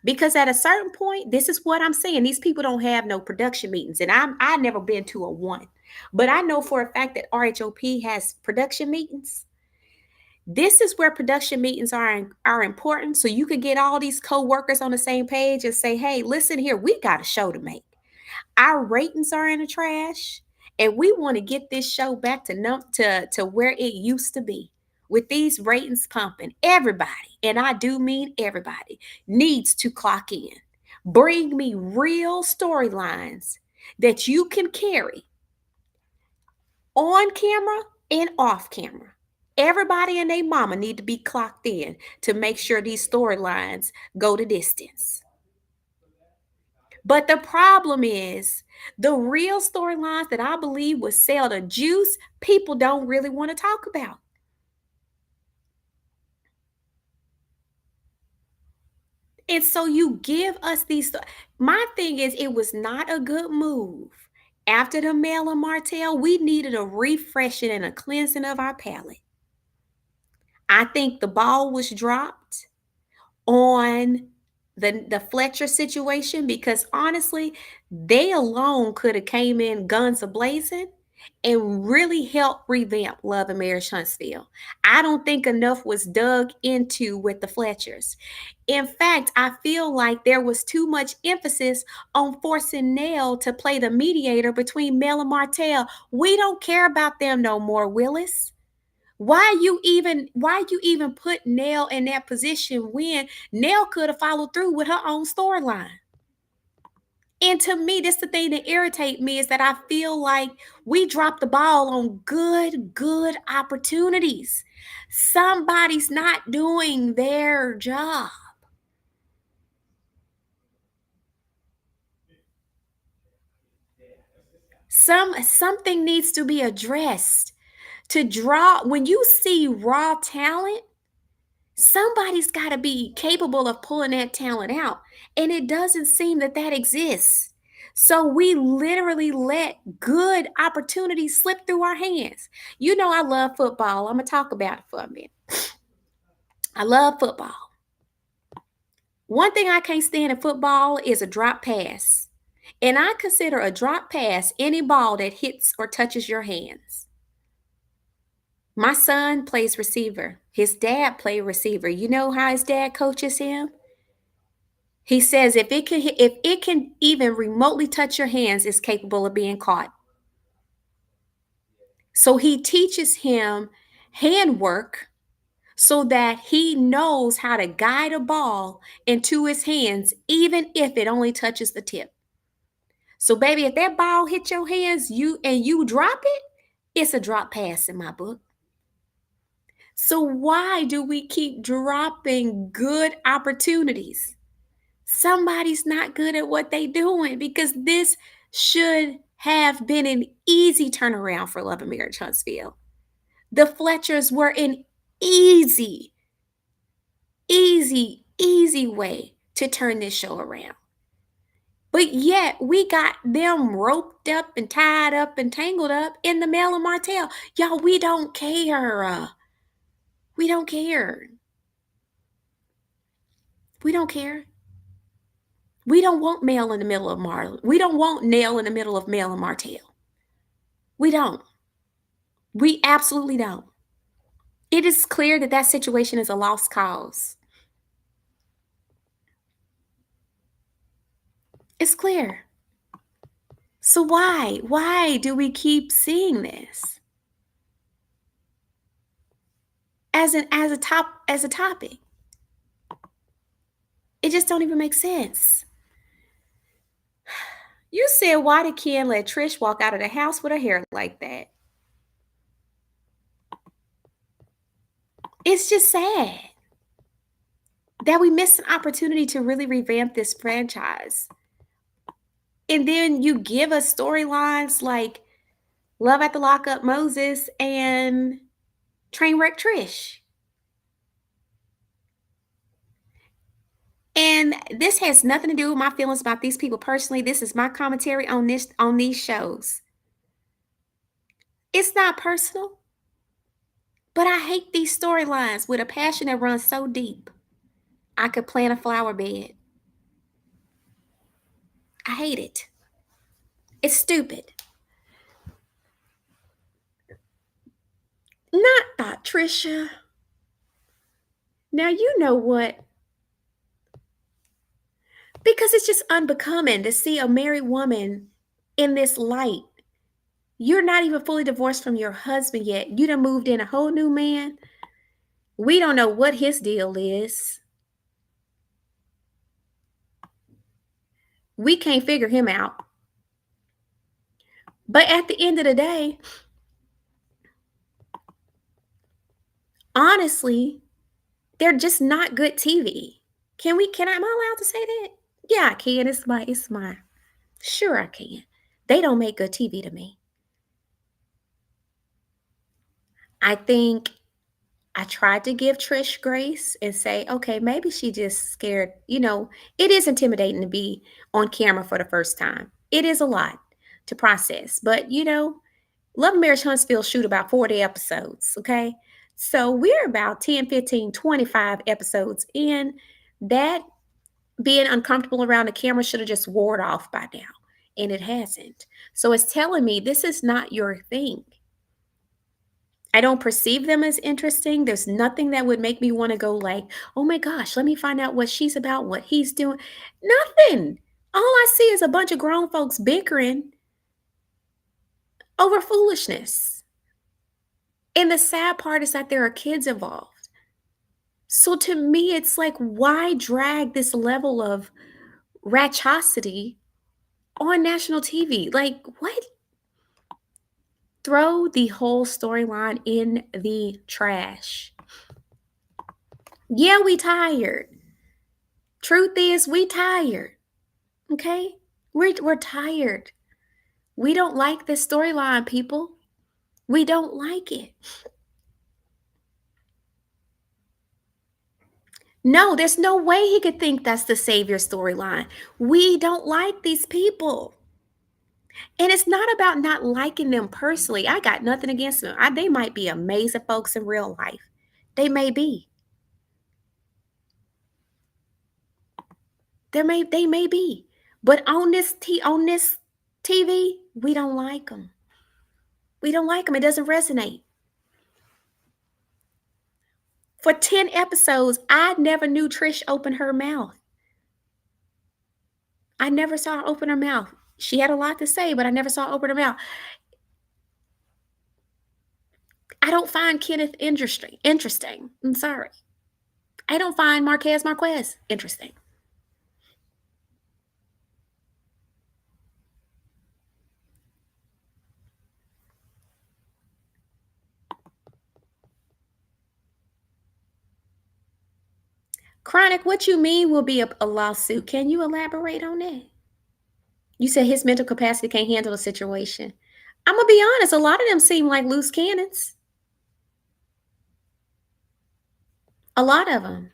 because at a certain point, this is what I'm saying. These people don't have no production meetings, and I've never been to a one, but I know for a fact that RHOP has production meetings. This is where production meetings are important. So you can get all these co-workers on the same page and say, hey, listen here, we got a show to make. Our ratings are in the trash, and we want to get this show back to where it used to be. With these ratings pumping, everybody, and I do mean everybody, needs to clock in. Bring me real storylines that you can carry on camera and off camera. Everybody and their mama need to be clocked in to make sure these storylines go the distance. But the problem is the real storylines that I believe would sell the juice, people don't really want to talk about. And so you give us these. My thing is, it was not a good move. After the Mel and Martell, we needed a refreshing and a cleansing of our palate. I think the ball was dropped on the Fletcher situation because honestly, they alone could have came in guns a-blazing and really helped revamp Love and Marriage Huntsville. I don't think enough was dug into with the Fletchers. In fact, I feel like there was too much emphasis on forcing Nell to play the mediator between Mel and Martell. We don't care about them no more, Willis. Why you even put Nell in that position when Nell could have followed through with her own storyline? And to me, that's the thing that irritates me is that I feel like we dropped the ball on good opportunities. Somebody's not doing their job. Something needs to be addressed to draw when you see raw talent. Somebody's got to be capable of pulling that talent out. And it doesn't seem that that exists. So we literally let good opportunities slip through our hands. You know, I love football. I'm going to talk about it for a minute. I love football. One thing I can't stand in football is a drop pass. And I consider a drop pass any ball that hits or touches your hands. My son plays receiver. His dad played receiver. You know how his dad coaches him? He says if it can even remotely touch your hands, it's capable of being caught. So he teaches him handwork so that he knows how to guide a ball into his hands, even if it only touches the tip. So, baby, if that ball hits your hands, you drop it, it's a drop pass in my book. So why do we keep dropping good opportunities? Somebody's not good at what they doing because this should have been an easy turnaround for Love and Marriage Huntsville. The Fletchers were an easy way to turn this show around. But yet we got them roped up and tied up and tangled up in the Mel and Martell. Y'all, we don't care. We don't care. We don't care. We don't want Mel in the middle of Marlon. We don't want Nell in the middle of Mel and Martell. We don't. We absolutely don't. It is clear that that situation is a lost cause. It's clear. So why? Why do we keep seeing this as a topic? It just don't even make sense. You said why did Ken let Trish walk out of the house with her hair like that? It's just sad that we missed an opportunity to really revamp this franchise. And then you give us storylines like Love at the Lockup Moses and Trainwreck Trish. And this has nothing to do with my feelings about these people personally. This is my commentary on these shows. It's not personal, but I hate these storylines with a passion that runs so deep. I could plant a flower bed. I hate it. It's stupid. Not Trisha. Now, you know what? Because it's just unbecoming to see a married woman in this light. You're not even fully divorced from your husband yet. You done moved in a whole new man. We don't know what his deal is. We can't figure him out. But at the end of the day, honestly, they're just not good TV. Am I allowed to say that? Yeah, I can. It's my sure I can. They don't make good TV to me. I think I tried to give Trish grace and say, okay, maybe she just scared. It is intimidating to be on camera for the first time. It is a lot to process. But, Love and Marriage Huntsville shoot about 40 episodes, okay? So we're about 10, 15, 25 episodes in. That being uncomfortable around the camera should have just wore off by now, and it hasn't. So it's telling me this is not your thing. I don't perceive them as interesting. There's nothing that would make me want to go like, "Oh my gosh, let me find out what she's about, what he's doing." Nothing. All I see is a bunch of grown folks bickering over foolishness. And the sad part is that there are kids involved. So to me, it's like, why drag this level of ratchosity on national TV? Like, what? Throw the whole storyline in the trash. Yeah, we tired. Truth is, we tired. Okay? We're tired. We don't like this storyline, people. We don't like it. No, there's no way he could think that's the savior storyline. We don't like these people. And it's not about not liking them personally. I got nothing against them. They might be amazing folks in real life. They may be. They may be. But on this TV, we don't like them. We don't like them. It doesn't resonate. For 10 episodes, I never knew Trish open her mouth. I never saw her open her mouth. She had a lot to say, but I never saw her open her mouth. I don't find Kenneth interesting. I'm sorry. I don't find Marquez interesting. Chronic, what you mean will be a lawsuit? Can you elaborate on that? You said his mental capacity can't handle the situation. I'm gonna be honest, a lot of them seem like loose cannons. A lot of them.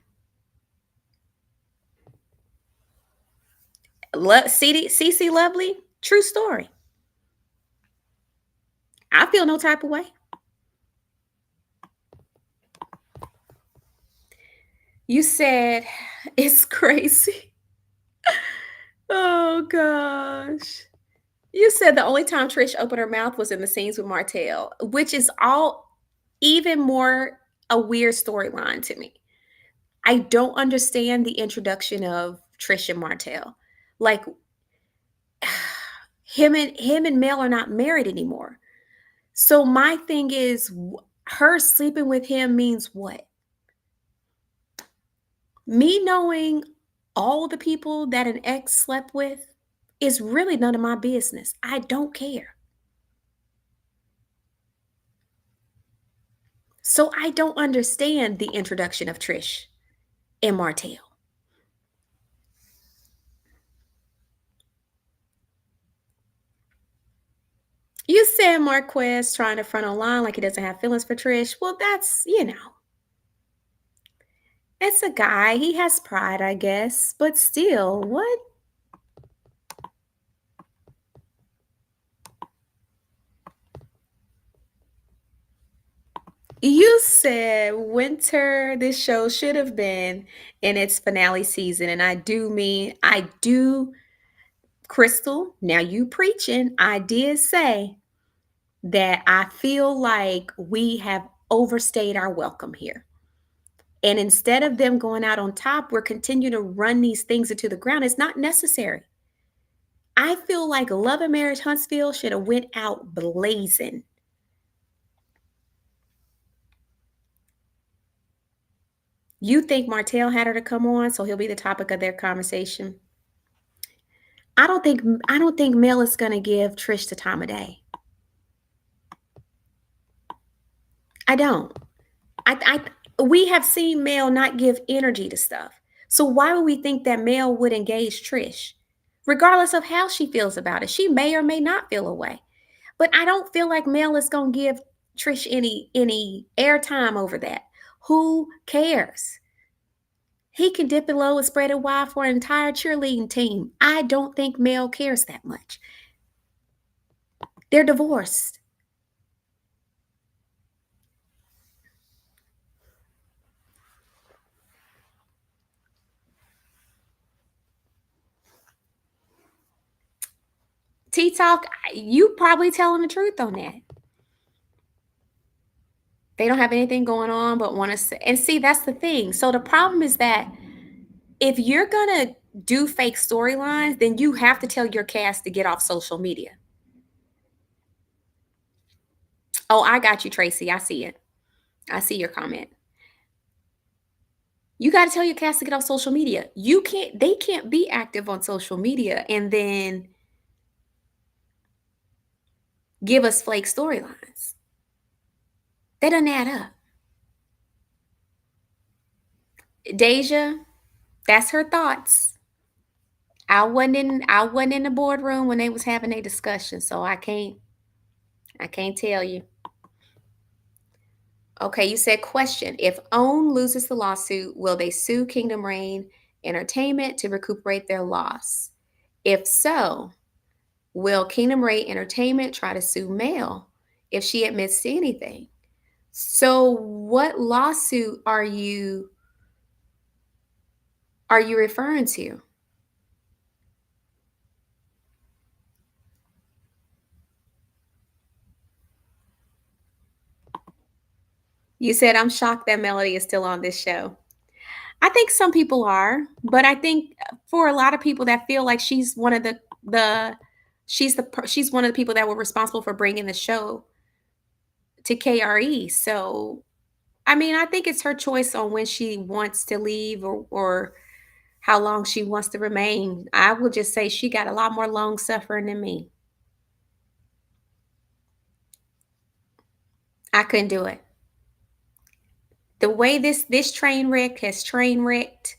CC Lovely, true story. I feel no type of way. You said it's crazy. Oh gosh. You said the only time Trish opened her mouth was in the scenes with Martell, which is all even more a weird storyline to me. I don't understand the introduction of Trish and Martell. Like him and Mel are not married anymore. So my thing is her sleeping with him means what? Me knowing all the people that an ex slept with is really none of my business. I don't care. So I don't understand the introduction of Trish and Martell. You said Marquez trying to front a line like he doesn't have feelings for Trish. Well, it's a guy. He has pride, I guess. But still, what? You said winter, this show should have been in its finale season. And I do, Crystal, now you preaching. I did say that I feel like we have overstayed our welcome here. And instead of them going out on top, we're continuing to run these things into the ground. It's not necessary. I feel like Love and Marriage Huntsville should have went out blazing. You think Martell had her to come on, so he'll be the topic of their conversation? I don't think Mel is gonna give Trish the time of day. I don't. We have seen Mel not give energy to stuff. So why would we think that Mel would engage Trish? Regardless of how she feels about it. She may or may not feel away. But I don't feel like Mel is gonna give Trish any airtime over that. Who cares? He can dip it low and spread it wide for an entire cheerleading team. I don't think Mel cares that much. They're divorced. T Talk, you probably telling the truth on that. They don't have anything going on but want to, and see, that's the thing. So the problem is that if you're gonna do fake storylines, then you have to tell your cast to get off social media. Oh, I got you, Tracy. I see it. I see your comment. You got to tell your cast to get off social media. They can't be active on social media and then give us flake storylines. That doesn't add up. Deja, that's her thoughts. I wasn't in the boardroom when they was having a discussion, so I can't tell you. Okay, you said question. If OWN loses the lawsuit, will they sue Kingdom Reign Entertainment to recuperate their loss? If so, will Kingdom Reign Entertainment try to sue Mel if she admits to anything? So what lawsuit are you referring to? You said I'm shocked that Melody is still on this show. I think some people are, but I think for a lot of people that feel like she's one of the she's one of the people that were responsible for bringing the show to KRE. So, I mean, I think it's her choice on when she wants to leave or how long she wants to remain. I will just say she got a lot more long suffering than me. I couldn't do it. The way this train wreck has train wrecked,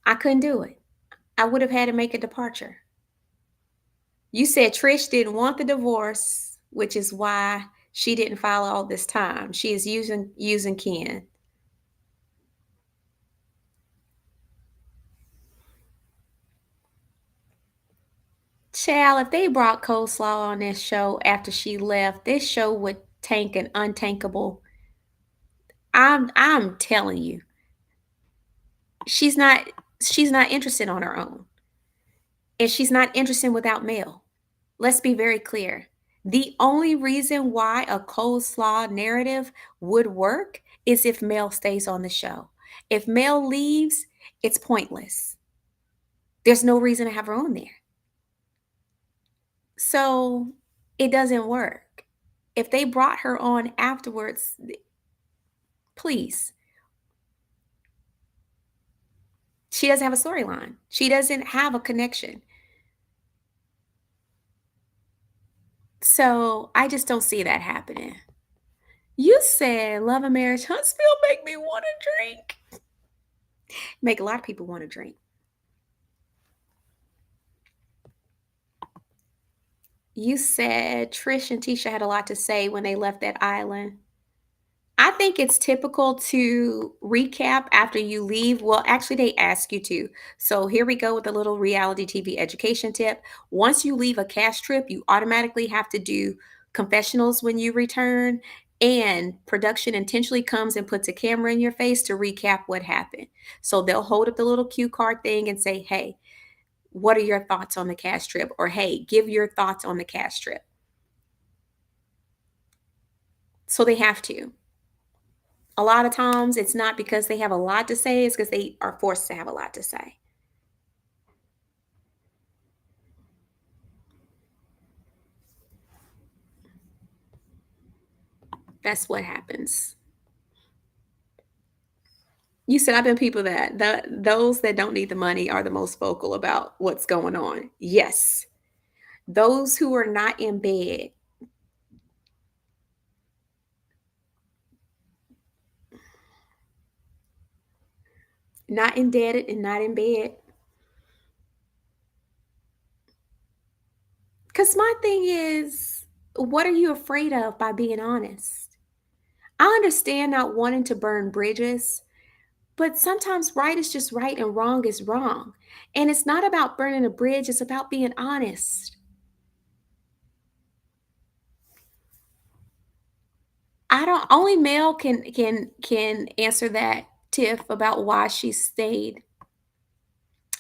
I couldn't do it. I would have had to make a departure. You said Trish didn't want the divorce, which is why she didn't file all this time. She is using Ken. Child, if they brought coleslaw on this show after she left, this show would tank an untankable. I'm telling you, she's not she's not interested on her own. And she's not interested without Mel. Let's be very clear. The only reason why a coleslaw narrative would work is if Mel stays on the show. If Mel leaves, it's pointless. There's no reason to have her on there. So it doesn't work. If they brought her on afterwards, please. She doesn't have a storyline. She doesn't have a connection. So I just don't see that happening. You said Love and Marriage Huntsville make me want to drink. Make a lot of people want to drink. You said Trish and Tisha had a lot to say when they left that island. I think it's typical to recap after you leave. Well, actually, they ask you to. So here we go with a little reality TV education tip. Once you leave a cast trip, you automatically have to do confessionals when you return. And production intentionally comes and puts a camera in your face to recap what happened. So they'll hold up the little cue card thing and say, hey, what are your thoughts on the cast trip? Or hey, give your thoughts on the cast trip. So they have to. A lot of times it's not because they have a lot to say, it's because they are forced to have a lot to say. That's what happens. You said I've been people that those that don't need the money are the most vocal about what's going on. Yes. Those who are not in bed, not indebted and not in bed. Cuz my thing is, what are you afraid of by being honest? I understand not wanting to burn bridges, but sometimes right is just right and wrong is wrong. And it's not about burning a bridge, it's about being honest. I don't only Mel can answer that, Tiff, about why she stayed.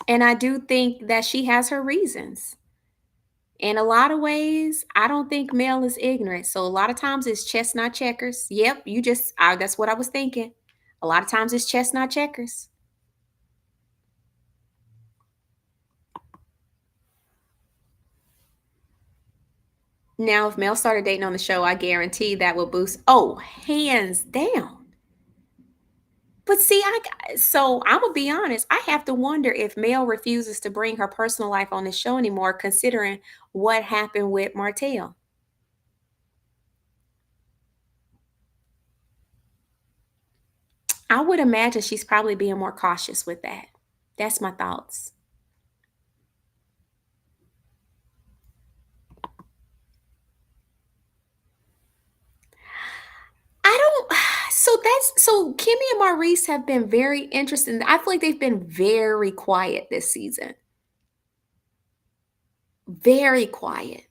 And I do think that she has her reasons. In a lot of ways, I don't think Mel is ignorant. So a lot of times it's chestnut checkers. Yep, that's what I was thinking. A lot of times it's chestnut checkers. Now, if Mel started dating on the show, I guarantee that will boost. Oh, hands down. But see, so I'm gonna be honest. I have to wonder if Mel refuses to bring her personal life on the show anymore, considering what happened with Martell. I would imagine she's probably being more cautious with that. That's my thoughts. I don't. So Kimmy and Maurice have been very interesting. I feel like they've been very quiet this season. Very quiet.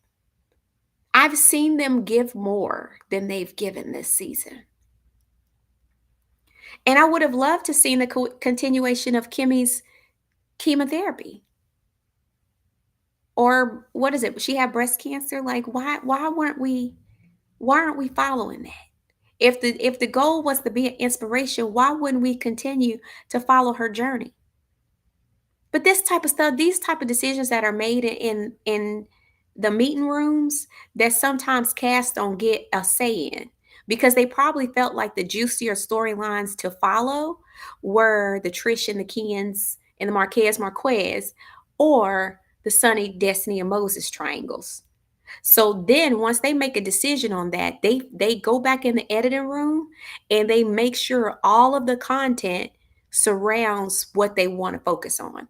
I've seen them give more than they've given this season. And I would have loved to seen the continuation of Kimmy's chemotherapy. Or what is it? She had breast cancer. Like why aren't we following that? If the goal was to be an inspiration, why wouldn't we continue to follow her journey? But this type of stuff, these type of decisions that are made in the meeting rooms, that sometimes cast don't get a say in, because they probably felt like the juicier storylines to follow were the Trish and the Kens and the Marquez, or the Sunny, Destiny, and Moses triangles. So then once they make a decision on that, they go back in the editing room and they make sure all of the content surrounds what they want to focus on,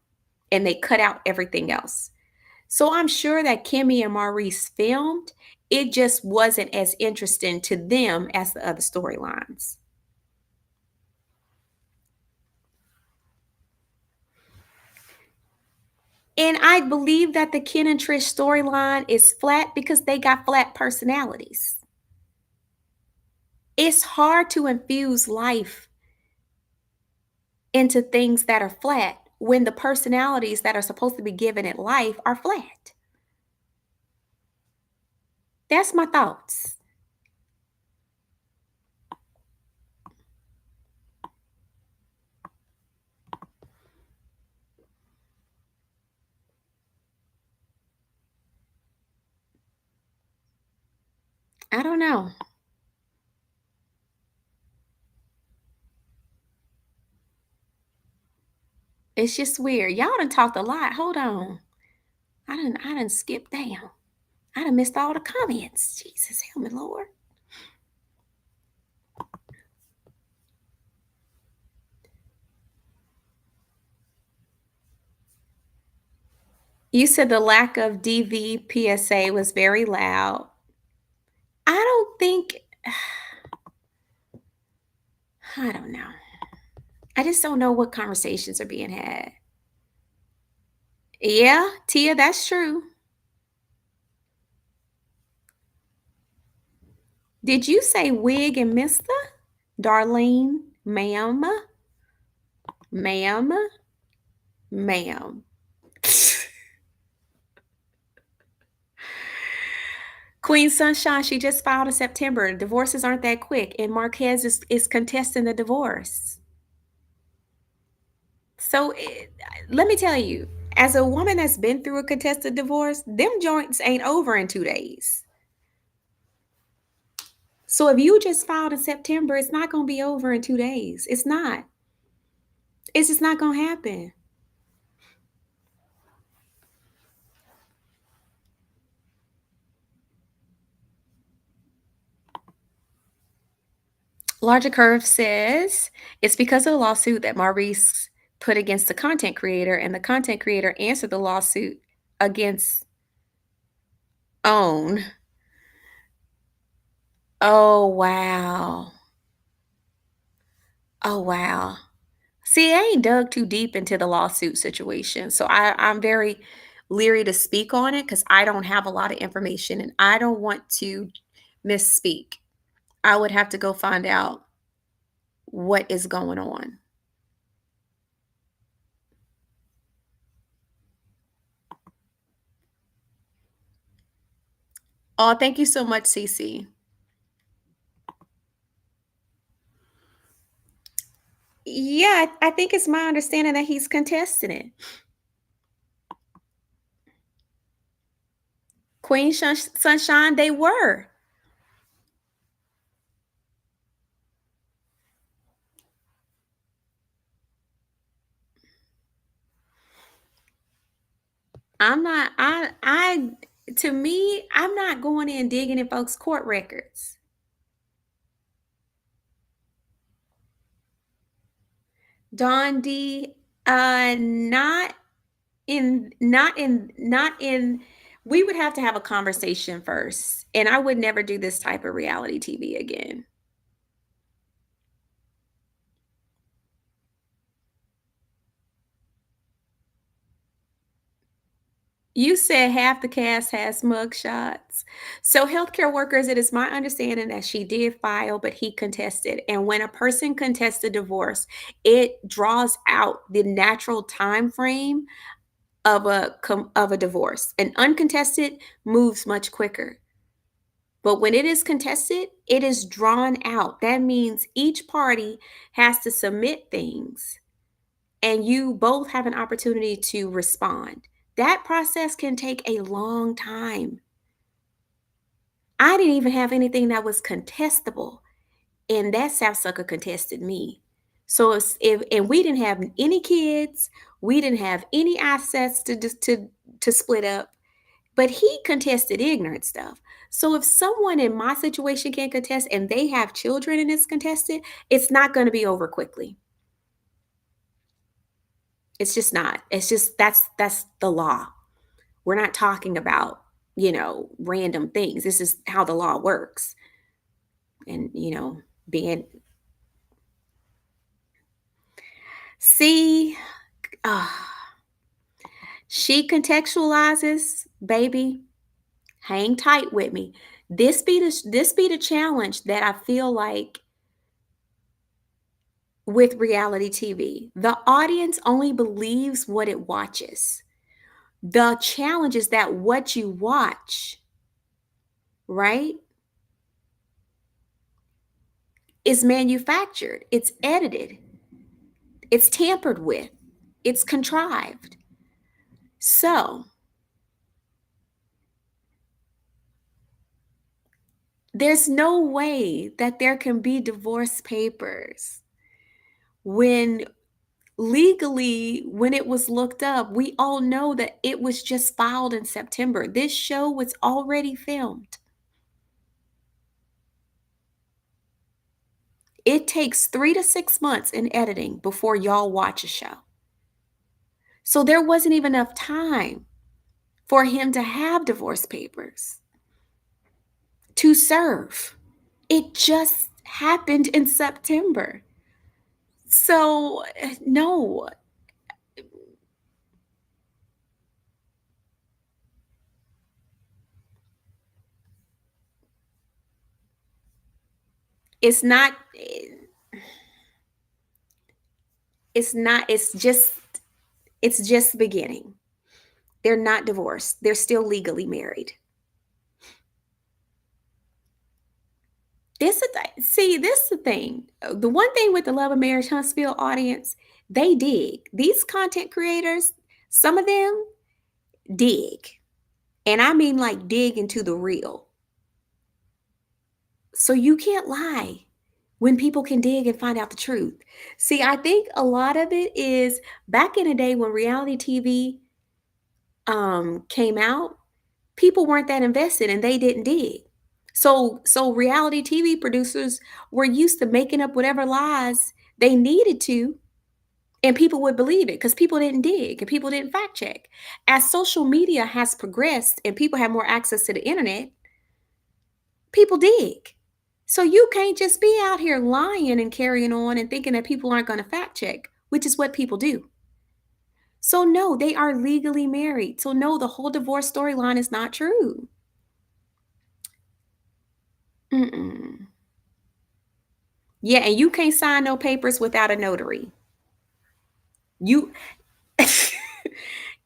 and they cut out everything else. So I'm sure that Kimmy and Maurice filmed, it just wasn't as interesting to them as the other storylines. And I believe that the Ken and Trish storyline is flat because they got flat personalities. It's hard to infuse life into things that are flat when the personalities that are supposed to be given it life are flat. That's my thoughts. I don't know. It's just weird. Y'all done talked a lot. Hold on. I done skipped down. I done missed all the comments. Jesus, help me, Lord. You said the lack of DVPSA was very loud. I don't think, I don't know. I just don't know what conversations are being had. Yeah, Tia, that's true. Did you say wig and mister? Darlene, ma'am, ma'am, ma'am. Queen Sunshine, she just filed in September. Divorces aren't that quick, and Marquez is contesting the divorce. So let me tell you, as a woman that's been through a contested divorce, them joints ain't over in 2 days. So if you just filed in September, it's not going to be over in 2 days. It's not. It's just not going to happen. Larger Curve says it's because of the lawsuit that Maurice put against the content creator, and the content creator answered the lawsuit against OWN. Oh, wow. Oh, wow. See, I ain't dug too deep into the lawsuit situation. So I'm very leery to speak on it because I don't have a lot of information and I don't want to misspeak. I would have to go find out what is going on. Oh, thank you so much, Cece. Yeah, I think it's my understanding that he's contesting it. Queen Sunshine, they were. I'm not, to me, I'm not going in digging in folks' court records. Don D, not in, we would have to have a conversation first. And I would never do this type of reality TV again. You said half the cast has mug shots. So, healthcare workers, it is my understanding that she did file, but he contested. And when a person contests a divorce, it draws out the natural time frame of a divorce. An uncontested moves much quicker. But when it is contested, it is drawn out. That means each party has to submit things and you both have an opportunity to respond. That process can take a long time. I didn't even have anything that was contestable, and that sapsucker contested me. So if and we didn't have any kids, we didn't have any assets to split up, but he contested ignorant stuff. So if someone in my situation can contest and they have children and it's contested, it's not going to be over quickly. It's just not. It's just that's the law. We're not talking about, random things. This is how the law works. And, being see, uh, she contextualizes, baby, hang tight with me. This be the challenge that I feel like with reality TV. The audience only believes what it watches. The challenge is that what you watch, right, is manufactured, it's edited, it's tampered with, it's contrived. So, there's no way that there can be divorce papers when legally, when it was looked up, we all know that it was just filed in September. This show was already filmed. It takes 3 to 6 months in editing before y'all watch a show. So there wasn't even enough time for him to have divorce papers to serve. It just happened in September. So, no, it's not. It's not. It's just beginning. They're not divorced. They're still legally married. This is the thing. The one thing with the Love of Marriage Huntsville audience, they dig. These content creators, some of them dig. And I mean like dig into the real. So you can't lie when people can dig and find out the truth. See, I think a lot of it is back in the day when reality TV came out, people weren't that invested and they didn't dig. So reality TV producers were used to making up whatever lies they needed to, and people would believe it because people didn't dig and people didn't fact check. As social media has progressed and people have more access to the internet, people dig. So you can't just be out here lying and carrying on and thinking that people aren't going to fact check, which is what people do. So no, they are legally married. So no, the whole divorce storyline is not true. Mm-mm. Yeah, and you can't sign no papers without a notary. You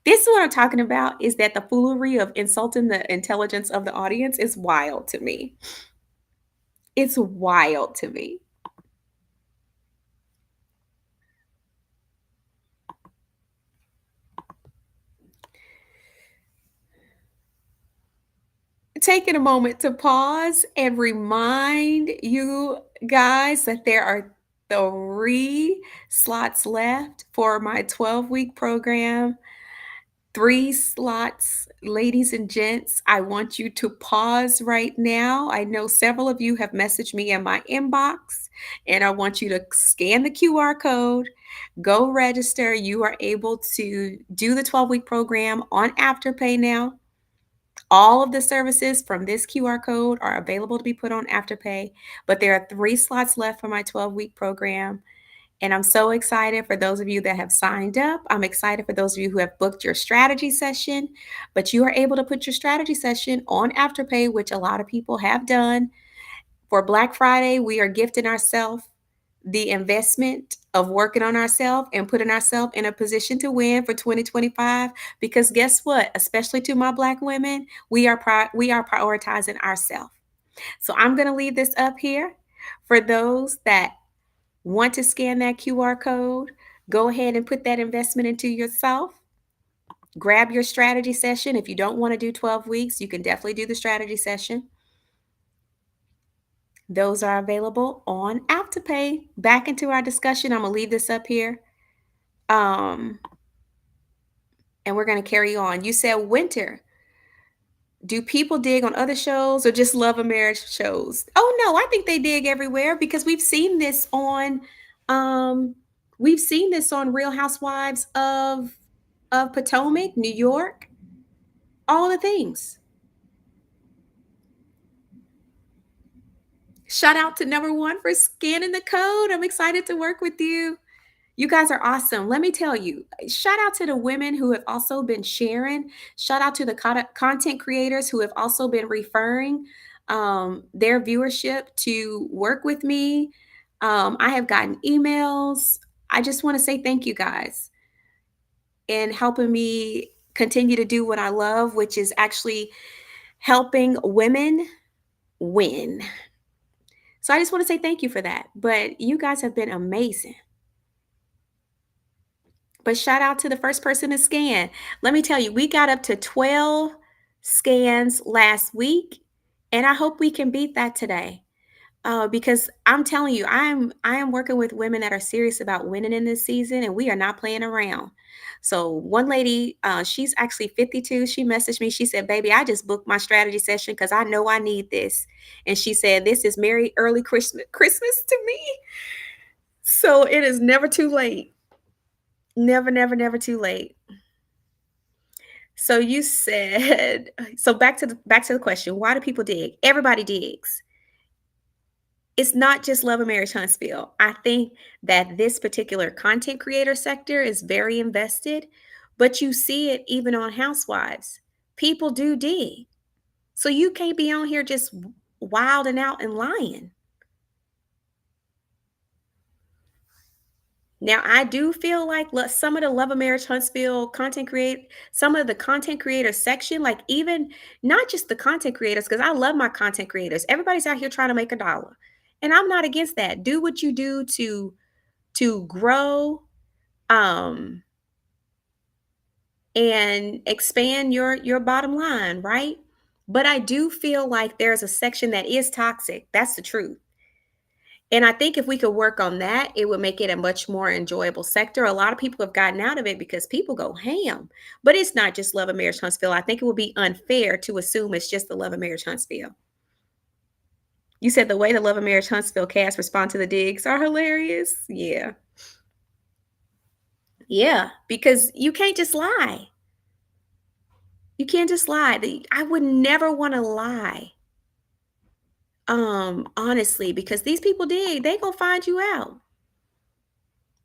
This is what I'm talking about, is that the foolery of insulting the intelligence of the audience is wild to me. It's wild to me. Taking a moment to pause and remind you guys that there are 3 slots left for my 12-week program. 3 slots, ladies and gents. I want you to pause right now. I know several of you have messaged me in my inbox, and I want you to scan the QR code, go register. You are able to do the 12-week program on Afterpay now. All of the services from this QR code are available to be put on Afterpay, but there are 3 slots left for my 12-week program. And I'm so excited for those of you that have signed up. I'm excited for those of you who have booked your strategy session, but you are able to put your strategy session on Afterpay, which a lot of people have done. For Black Friday, we are gifting ourselves the investment of working on ourselves and putting ourselves in a position to win for 2025, because guess what, especially to my Black women, we are prioritizing ourselves. So I'm going to leave this up here for those that want to scan that QR code. Go ahead and put that investment into yourself. Grab your strategy session. If you don't want to do 12 weeks, you can definitely do the strategy session. Those are available on Afterpay. Back into our discussion. I'm going to leave this up here. Um, and we're going to carry on. You said winter. Do people dig on other shows or just love a marriage shows? Oh no, I think they dig everywhere because um we've seen this on Real Housewives of Potomac, New York, all the things. Shout out to number 1 for scanning the code. I'm excited to work with you. You guys are awesome. Let me tell you, shout out to the women who have also been sharing. Shout out to the content creators who have also been referring their viewership to work with me. I have gotten emails. I just want to say thank you guys in helping me continue to do what I love, which is actually helping women win. So I just want to say thank you for that. But you guys have been amazing. But shout out to the first person to scan. Let me tell you, we got up to 12 scans last week, and I hope we can beat that today. Because I'm telling you, I am working with women that are serious about winning in this season, and we are not playing around. So one lady, she's actually 52. She messaged me. She said, "Baby, I just booked my strategy session because I know I need this." And she said, "This is Merry Early Christmas to me." So it is never too late. Never, never, never too late. So you said, so back to the question, why do people dig? Everybody digs. It's not just Love and Marriage Huntsville. I think that this particular content creator sector is very invested, but you see it even on Housewives. People do dig. So you can't be on here just wilding out and lying. Now, I do feel like some of the Love of Marriage Huntsville some of the content creator section, like even not just the content creators, because I love my content creators. Everybody's out here trying to make a dollar. And I'm not against that. Do what you do to grow um and expand your bottom line, right? But I do feel like there's a section that is toxic. That's the truth. And I think if we could work on that, it would make it a much more enjoyable sector. A lot of people have gotten out of it because people go ham. But it's not just Love and Marriage Huntsville. I think it would be unfair to assume it's just the Love and Marriage Huntsville. You said the way the Love and Marriage Huntsville cast respond to the digs are hilarious. Yeah. Yeah. Because you can't just lie. You can't just lie. I would never want to lie. Honestly, because these people they gonna find you out.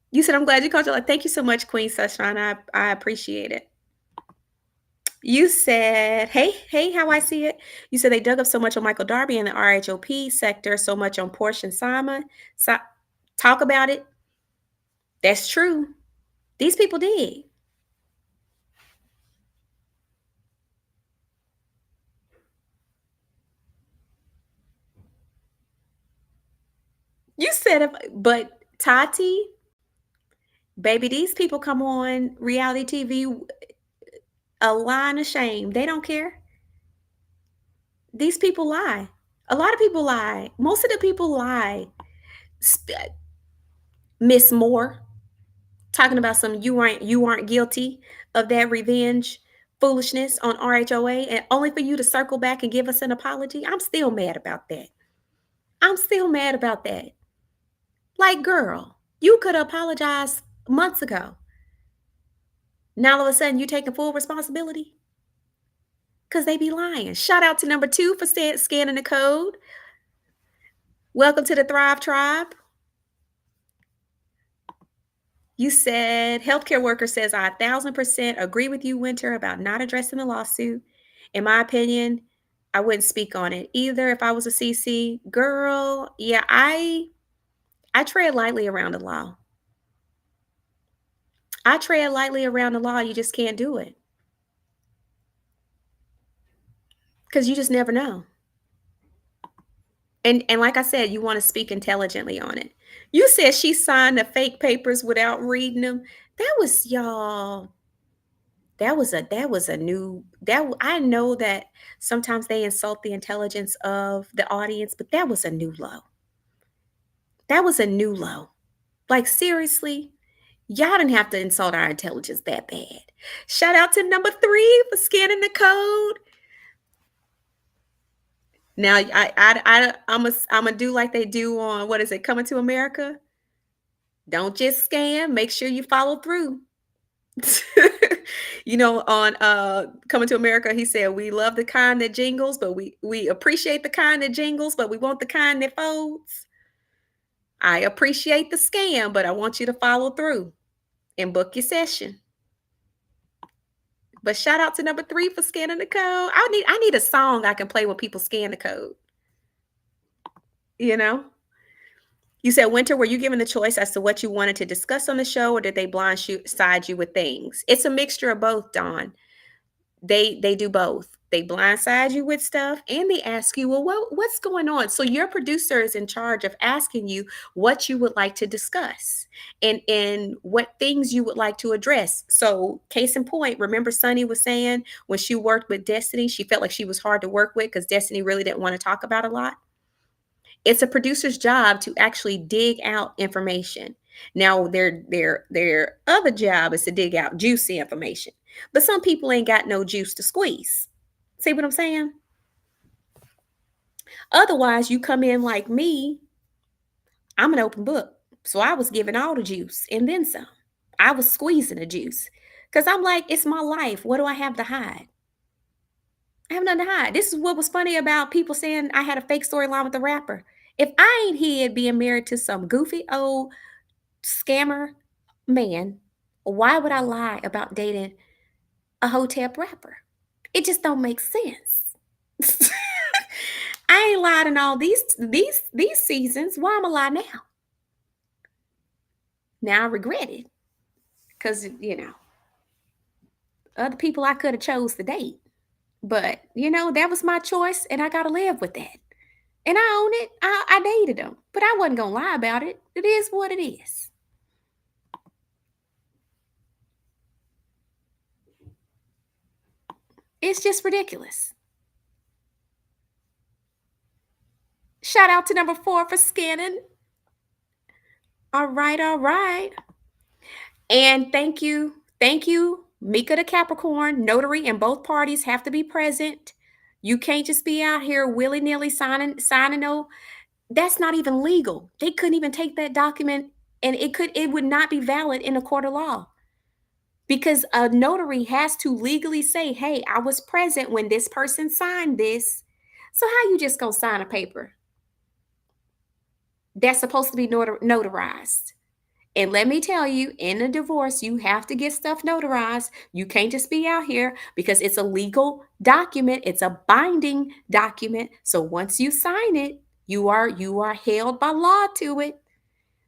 You said, I'm glad you called your life. Thank you so much, Queen Sunshine. I appreciate it. You said, hey, how I see it. You said they dug up so much on Michael Darby in the RHOP sector, so much on Portia and Simon. So, talk about it. That's true. These people did. You said, but Tati, baby, these people come on reality TV a line of shame. They don't care. These people lie. A lot of people lie. Most of the people lie. Miss Moore talking about some you aren't guilty of that revenge foolishness on RHOA and only for you to circle back and give us an apology. I'm still mad about that. I'm still mad about that. Like, girl, you could apologize months ago. Now all of a sudden you taking full responsibility because they be lying. Shout out to number 2 for scanning the code. Welcome to the Thrive Tribe. You said healthcare worker says I 1,000% agree with you, Winter, about not addressing the lawsuit. In my opinion, I wouldn't speak on it either if I was a CC. Girl, yeah, I tread lightly around the law. I tread lightly around the law. You just can't do it. Because you just never know. And like I said, you want to speak intelligently on it. You said she signed the fake papers without reading them. That was y'all. That was a new that I know that sometimes they insult the intelligence of the audience, but that was a new low. That was a new low. Like, seriously, y'all didn't have to insult our intelligence that bad. Shout out to number 3 for scanning the code. Now I'm gonna do like they do on, what is it, Coming to America? Don't just scan, make sure you follow through. On Coming to America, he said, we love the kind that jingles, but we appreciate the kind that jingles, but we want the kind that folds. I appreciate the scam, but I want you to follow through and book your session. But shout out to number 3 for scanning the code. I need a song I can play when people scan the code. You know? You said, Winter, were you given the choice as to what you wanted to discuss on the show, or did they blindside you with things? It's a mixture of both, Dawn. They do both. They blindside you with stuff and they ask you, well, what's going on? So your producer is in charge of asking you what you would like to discuss and what things you would like to address. So case in point, remember Sunny was saying when she worked with Destiny, she felt like she was hard to work with because Destiny really didn't want to talk about a lot. It's a producer's job to actually dig out information. Now, their other job is to dig out juicy information. But some people ain't got no juice to squeeze. See what I'm saying? Otherwise, you come in like me, I'm an open book. So I was giving all the juice and then some. I was squeezing the juice. Because I'm like, it's my life. What do I have to hide? I have nothing to hide. This is what was funny about people saying I had a fake storyline with the rapper. If I ain't hid being married to some goofy old scammer man, why would I lie about dating a hotep rapper? It just don't make sense. I ain't lied in all these seasons. Why am I lie now? Now I regret it because, other people I could have chose to date. But, that was my choice and I got to live with that. And I own it. I dated him, but I wasn't going to lie about it. It is what it is. It's just ridiculous. Shout out to number 4 for scanning. All right, all right. And thank you. Thank you, Mika the Capricorn. Notary and both parties have to be present. You can't just be out here willy-nilly signing no. That's not even legal. They couldn't even take that document and it would not be valid in a court of law. Because a notary has to legally say, "Hey, I was present when this person signed this." So how you just going to sign a paper that's supposed to be notarized? And let me tell you, in a divorce, you have to get stuff notarized. You can't just be out here because it's a legal document. It's a binding document. So once you sign it, you are held by law to it.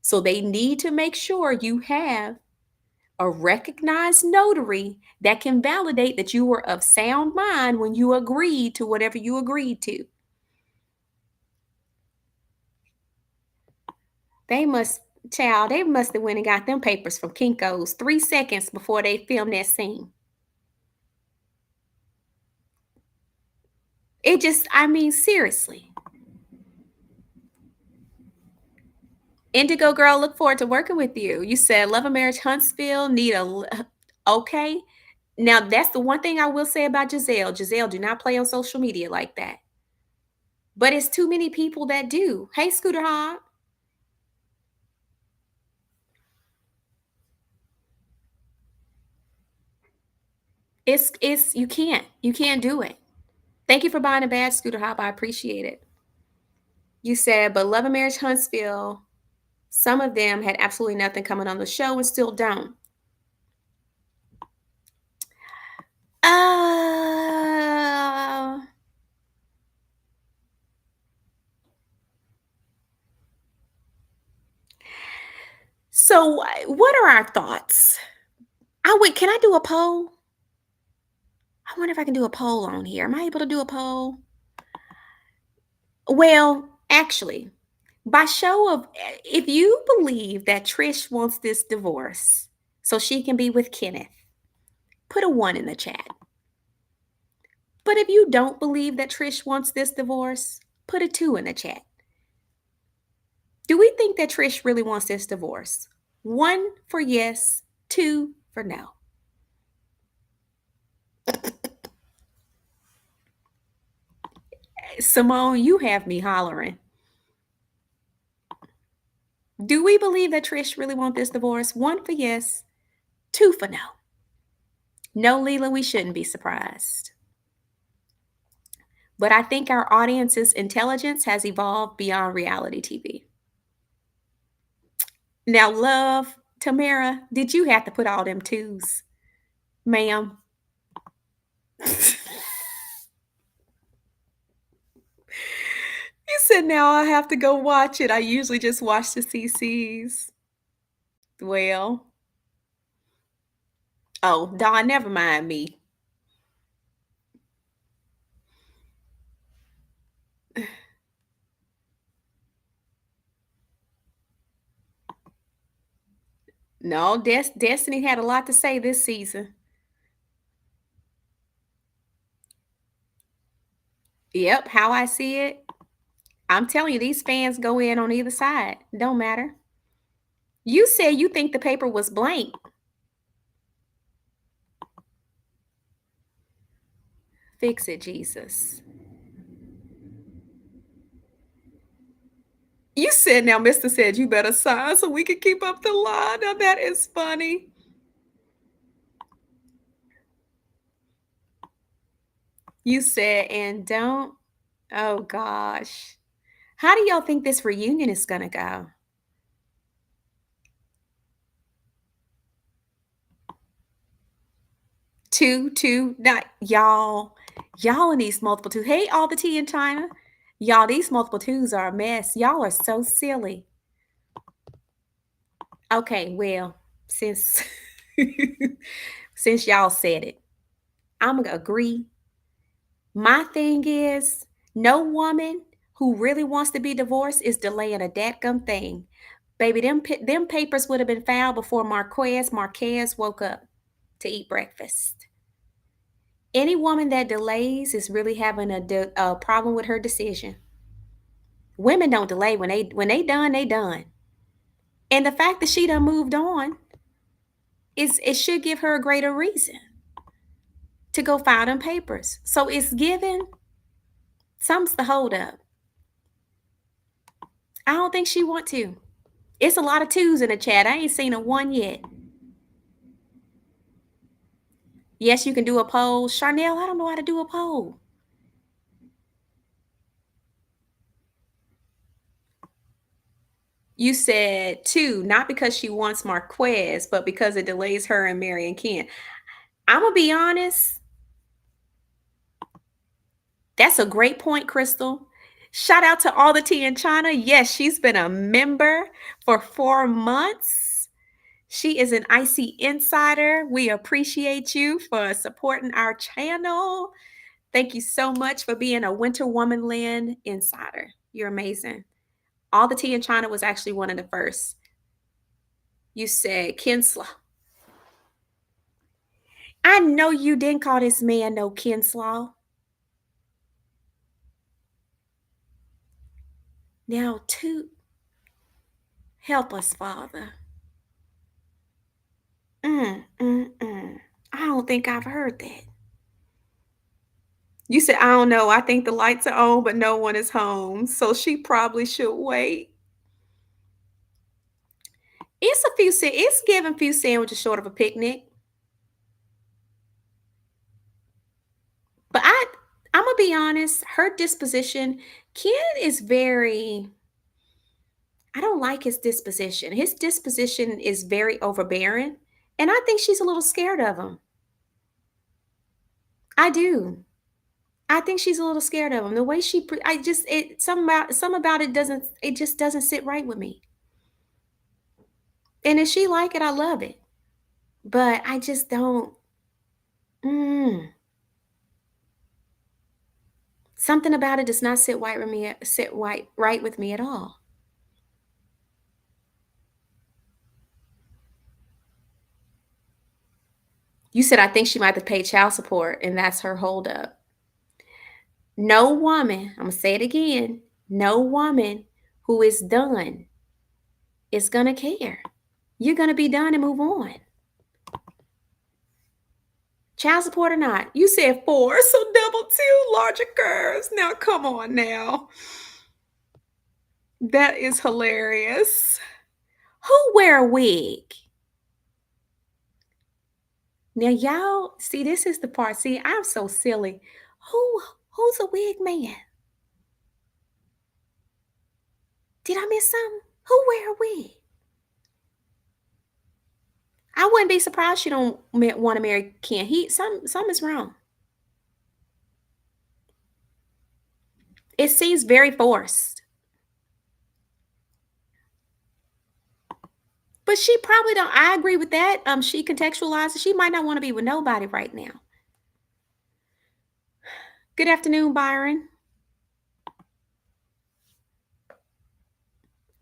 So they need to make sure you have a recognized notary that can validate that you were of sound mind when you agreed to whatever you agreed to. They must, child, they must have went and got them papers from Kinko's 3 seconds before they filmed that scene. It just, I mean, seriously. Indigo girl, look forward to working with you. You said Love and Marriage Huntsville need a okay. Now that's the one thing I will say about Giselle. Giselle, do not play on social media like that. But it's too many people that do. Hey, Scooter Hog. It's you can't do it. Thank you for buying a badge, Scooter Hop. I appreciate it. You said, but Love and Marriage Huntsville, some of them had absolutely nothing coming on the show and still don't. Uh, so what are our thoughts? Can I do a poll? I wonder if I can do a poll on here. Am I able to do a poll? Well, actually, by show of if you believe that Trish wants this divorce so she can be with Kenneth, put a 1 in the chat. But if you don't believe that Trish wants this divorce, put a 2 in the chat. Do we think that Trish really wants this divorce? 1 for yes, 2 for no. Simone, you have me hollering. Do we believe that Trish really wants this divorce? 1 for yes, 2 for no. No, Leland, we shouldn't be surprised. But I think our audience's intelligence has evolved beyond reality TV. Now, love, Tamara, did you have to put all them 2s, ma'am? You said now I have to go watch it. I usually just watch the CCs. Well, oh, Dawn, never mind me. No, Destiny had a lot to say this season. Yep, how I see it. I'm telling you, these fans go in on either side. Don't matter. You said you think the paper was blank. Fix it, Jesus. You said now, Mr. said you better sign so we can keep up the line. Now that is funny. You said, and don't. Oh gosh. How do y'all think this reunion is gonna go? Two, not y'all. Y'all in these multiple twos. Hey, all the tea in China. Y'all, these multiple twos are a mess. Y'all are so silly. Okay, well, since since y'all said it, I'm gonna agree. My thing is, no woman who really wants to be divorced is delaying a dadgum thing. Baby, them papers would have been filed before Marquez woke up to eat breakfast. Any woman that delays is really having a problem with her decision. Women don't delay when they done, they done. And the fact that she done moved on is it should give her a greater reason to go file them papers. So it's given some's the holdup. I don't think she want to. It's a lot of twos in the chat. I ain't seen a one yet. Yes, you can do a poll. Charnel, I don't know how to do a poll. You said two, not because she wants Marquez, but because it delays her and Mary and Ken. I'm gonna be honest. That's a great point, Crystal. Shout out to all the tea in China. Yes, she's been a member for 4 months. She is an IC insider. We appreciate you for supporting our channel. Thank you so much for being a Winter Womanland insider. You're amazing. All the tea in China was actually one of the first. You said Kinslaw. I know you didn't call this man no Kinslaw. Now, to help us, Father. I don't think I've heard that. You said, I don't know. I think the lights are on, but no one is home. So she probably should wait. It's giving few sandwiches short of a picnic. But I'm gonna be honest, her disposition, Ken is very I don't like his disposition. His disposition is very overbearing, and I think she's a little scared of him. I do. I think she's a little scared of him. The way I just it some about it just doesn't sit right with me. And if she like it, I love it. But I just don't. Mm, something about it does not sit right with me at all. You said I think she might have to pay child support, and that's her holdup. No woman, I'm gonna say it again. No woman who is done is gonna care. You're gonna be done and move on. Child support or not. You said four, so double two larger curves. Now come on now. That is hilarious. Who wear a wig? Now y'all see this is the part. See, I'm so silly. Who's a wig man? Did I miss something? Who wear a wig? I wouldn't be surprised she don't want to marry Ken. Some is wrong. It seems very forced. But she probably don't. I agree with that. She contextualizes. She might not want to be with nobody right now. Good afternoon, Byron.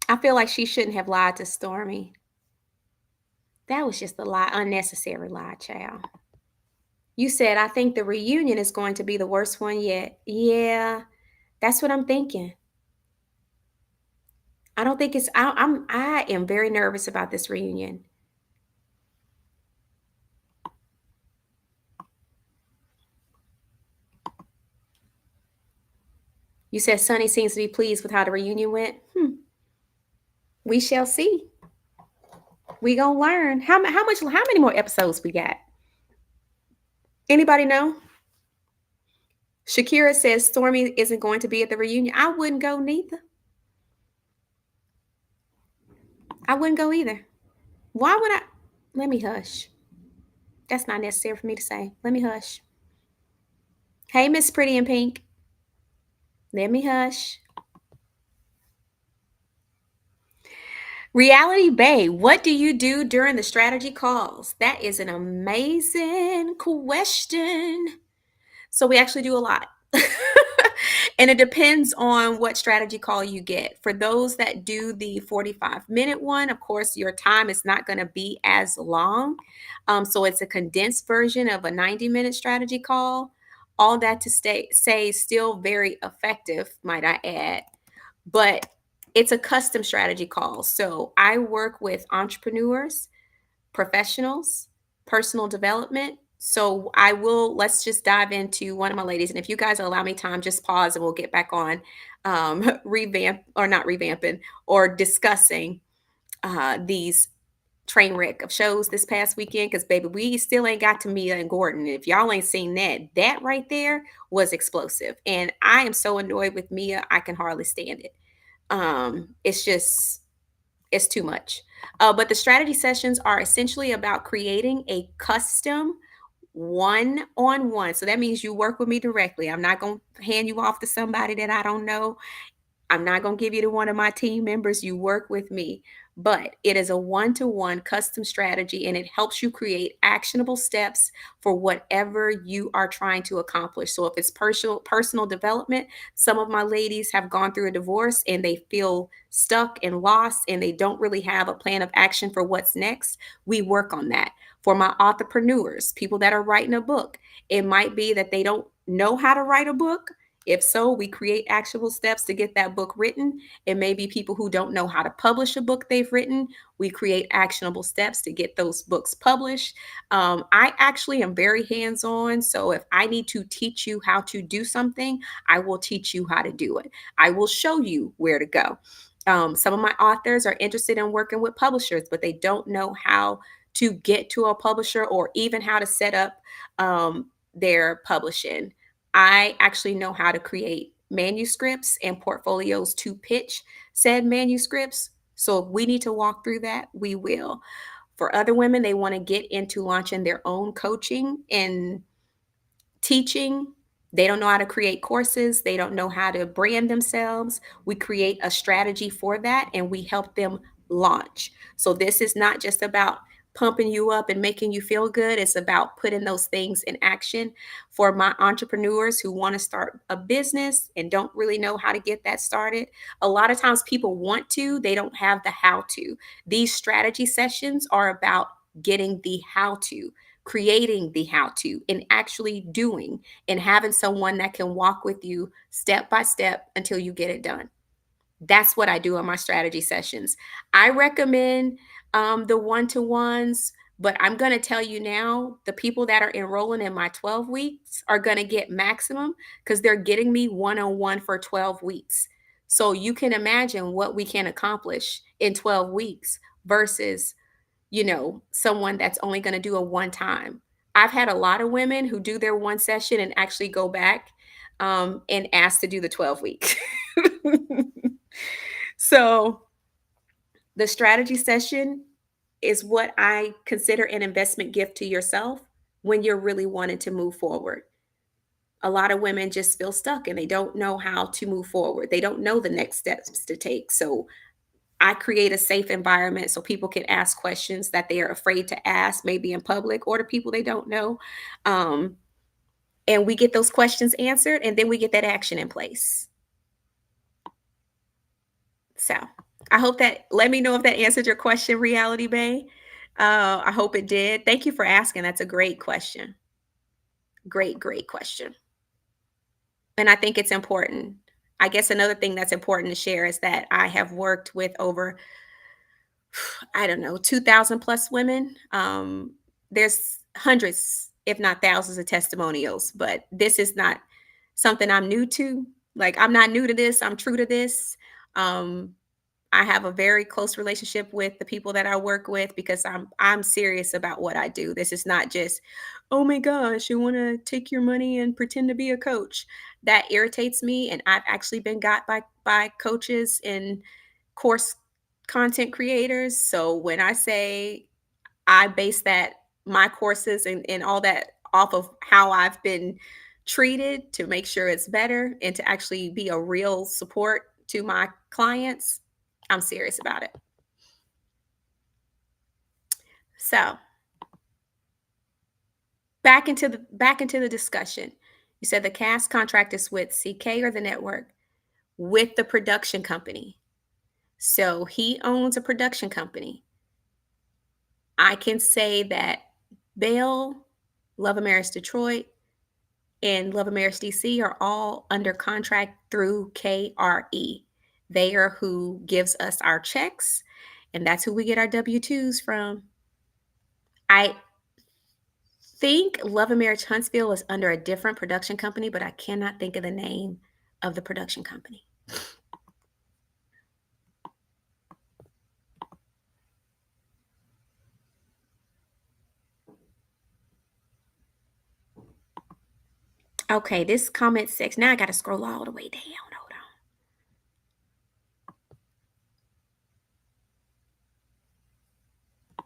I feel like she shouldn't have lied to Stormy. That was just a lie, unnecessary lie, child. You said I think the reunion is going to be the worst one yet. Yeah, that's what I'm thinking. I don't think it's. I am very nervous about this reunion. You said Sonny seems to be pleased with how the reunion went. We shall see. We gonna learn. How many more episodes we got? Anybody know? Shakira says Stormy isn't going to be at the reunion. I wouldn't go neither. I wouldn't go either. Why would I? Let me hush. That's not necessary for me to say. Let me hush. Hey, Miss Pretty in Pink. Let me hush. Reality Bay, what do you do during the strategy calls? That is an amazing question. So we actually do a lot. And it depends on what strategy call you get. For those that do the 45-minute one, of course, your time is not going to be as long. So it's a condensed version of a 90-minute strategy call. All that to say, still very effective, might I add. But it's a custom strategy call. So I work with entrepreneurs, professionals, personal development. So let's just dive into one of my ladies. And if you guys allow me time, just pause and we'll get back on revamp or not revamping or discussing these train wreck of shows this past weekend. Because, baby, we still ain't got to Mia and Gordon. If y'all ain't seen that, that right there was explosive. And I am so annoyed with Mia, I can hardly stand it. It's too much. But the strategy sessions are essentially about creating a custom one-on-one. So that means you work with me directly. I'm not going to hand you off to somebody that I don't know. I'm not going to give you to one of my team members. You work with me. But it is a one-to-one custom strategy, and it helps you create actionable steps for whatever you are trying to accomplish. So if it's personal development, some of my ladies have gone through a divorce and they feel stuck and lost and they don't really have a plan of action for what's next. We work on that. For my entrepreneurs, people that are writing a book, it might be that they don't know how to write a book. If so, we create actionable steps to get that book written. It may be people who don't know how to publish a book they've written. We create actionable steps to get those books published. I actually am very hands on. So if I need to teach you how to do something, I will teach you how to do it. I will show you where to go. Some of my authors are interested in working with publishers, but they don't know how to get to a publisher or even how to set up their publishing. I actually know how to create manuscripts and portfolios to pitch said manuscripts. So if we need to walk through that, we will. For other women, they want to get into launching their own coaching and teaching. They don't know how to create courses. They don't know how to brand themselves. We create a strategy for that and we help them launch. So this is not just about pumping you up and making you feel good. It's about putting those things in action. For my entrepreneurs who want to start a business and don't really know how to get that started, a lot of times people want to, they don't have the how to. These strategy sessions are about getting the how to, creating the how to, and actually doing and having someone that can walk with you step by step until you get it done. That's what I do in my strategy sessions. I recommend the one-to-ones, but I'm going to tell you now, the people that are enrolling in my 12 weeks are going to get maximum because they're getting me one-on-one for 12 weeks. So you can imagine what we can accomplish in 12 weeks versus someone that's only going to do a one time. I've had a lot of women who do their one session and actually go back and ask to do the 12 week. So the strategy session is what I consider an investment gift to yourself when you're really wanting to move forward. A lot of women just feel stuck and they don't know how to move forward. They don't know the next steps to take. So I create a safe environment so people can ask questions that they are afraid to ask, maybe in public or to people they don't know. Um, and we get those questions answered, and then we get that action in place. So I hope that, let me know if that answered your question, Reality Bay. I hope it did. Thank you for asking. That's a great question. Great, great question. And I think it's important. I guess another thing that's important to share is that I have worked with over, I don't know, 2,000 plus women. There's hundreds, if not thousands, of testimonials, but this is not something I'm new to. Like, I'm not new to this. I'm true to this. Um, I have a very close relationship with the people that I work with because I'm serious about what I do. This is not just, oh my gosh, you want to take your money and pretend to be a coach. That irritates me, and I've actually been got by coaches and course content creators. So when I say I base that, my courses and all that, off of how I've been treated to make sure it's better and to actually be a real support to my clients, I'm serious about it. So back into the discussion. You said the cast contract is with CK or the network? With the production company. So he owns a production company. I can say that Belle, Love and Marriage Detroit, and Love and Marriage DC are all under contract through KRE. They are who gives us our checks, and that's who we get our W-2s from. I think Love and Marriage Huntsville is under a different production company, but I cannot think of the name of the production company. Okay, this comment section. Now I got to scroll all the way down. Hold on.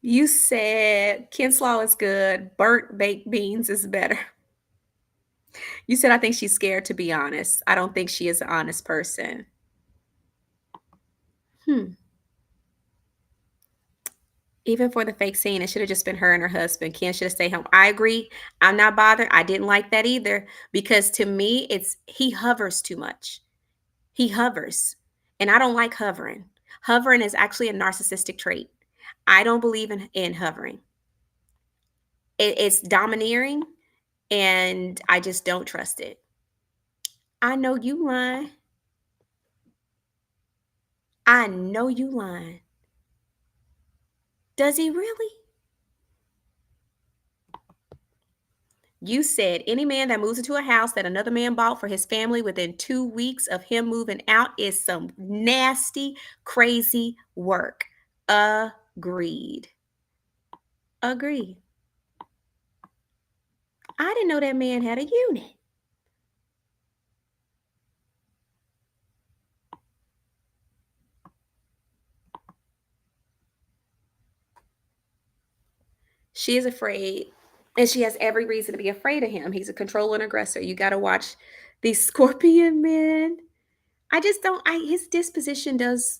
You said Kinslaw is good. Burnt baked beans is better. You said I think she's scared to be honest. I don't think she is an honest person. Hmm. Even for the fake scene, it should have just been her and her husband. Ken should have stayed home. I agree. I'm not bothered. I didn't like that either because to me, it's he hovers too much. He hovers, and I don't like hovering. Hovering is actually a narcissistic trait. I don't believe in hovering. It's domineering, and I just don't trust it. I know you lying. I know you lying. Does he really? You said any man that moves into a house that another man bought for his family within 2 weeks of him moving out is some nasty, crazy work. Agreed. Agreed. I didn't know that man had a unit. She is afraid, and she has every reason to be afraid of him. He's a controlling aggressor. You got to watch these scorpion men. I just don't I his disposition does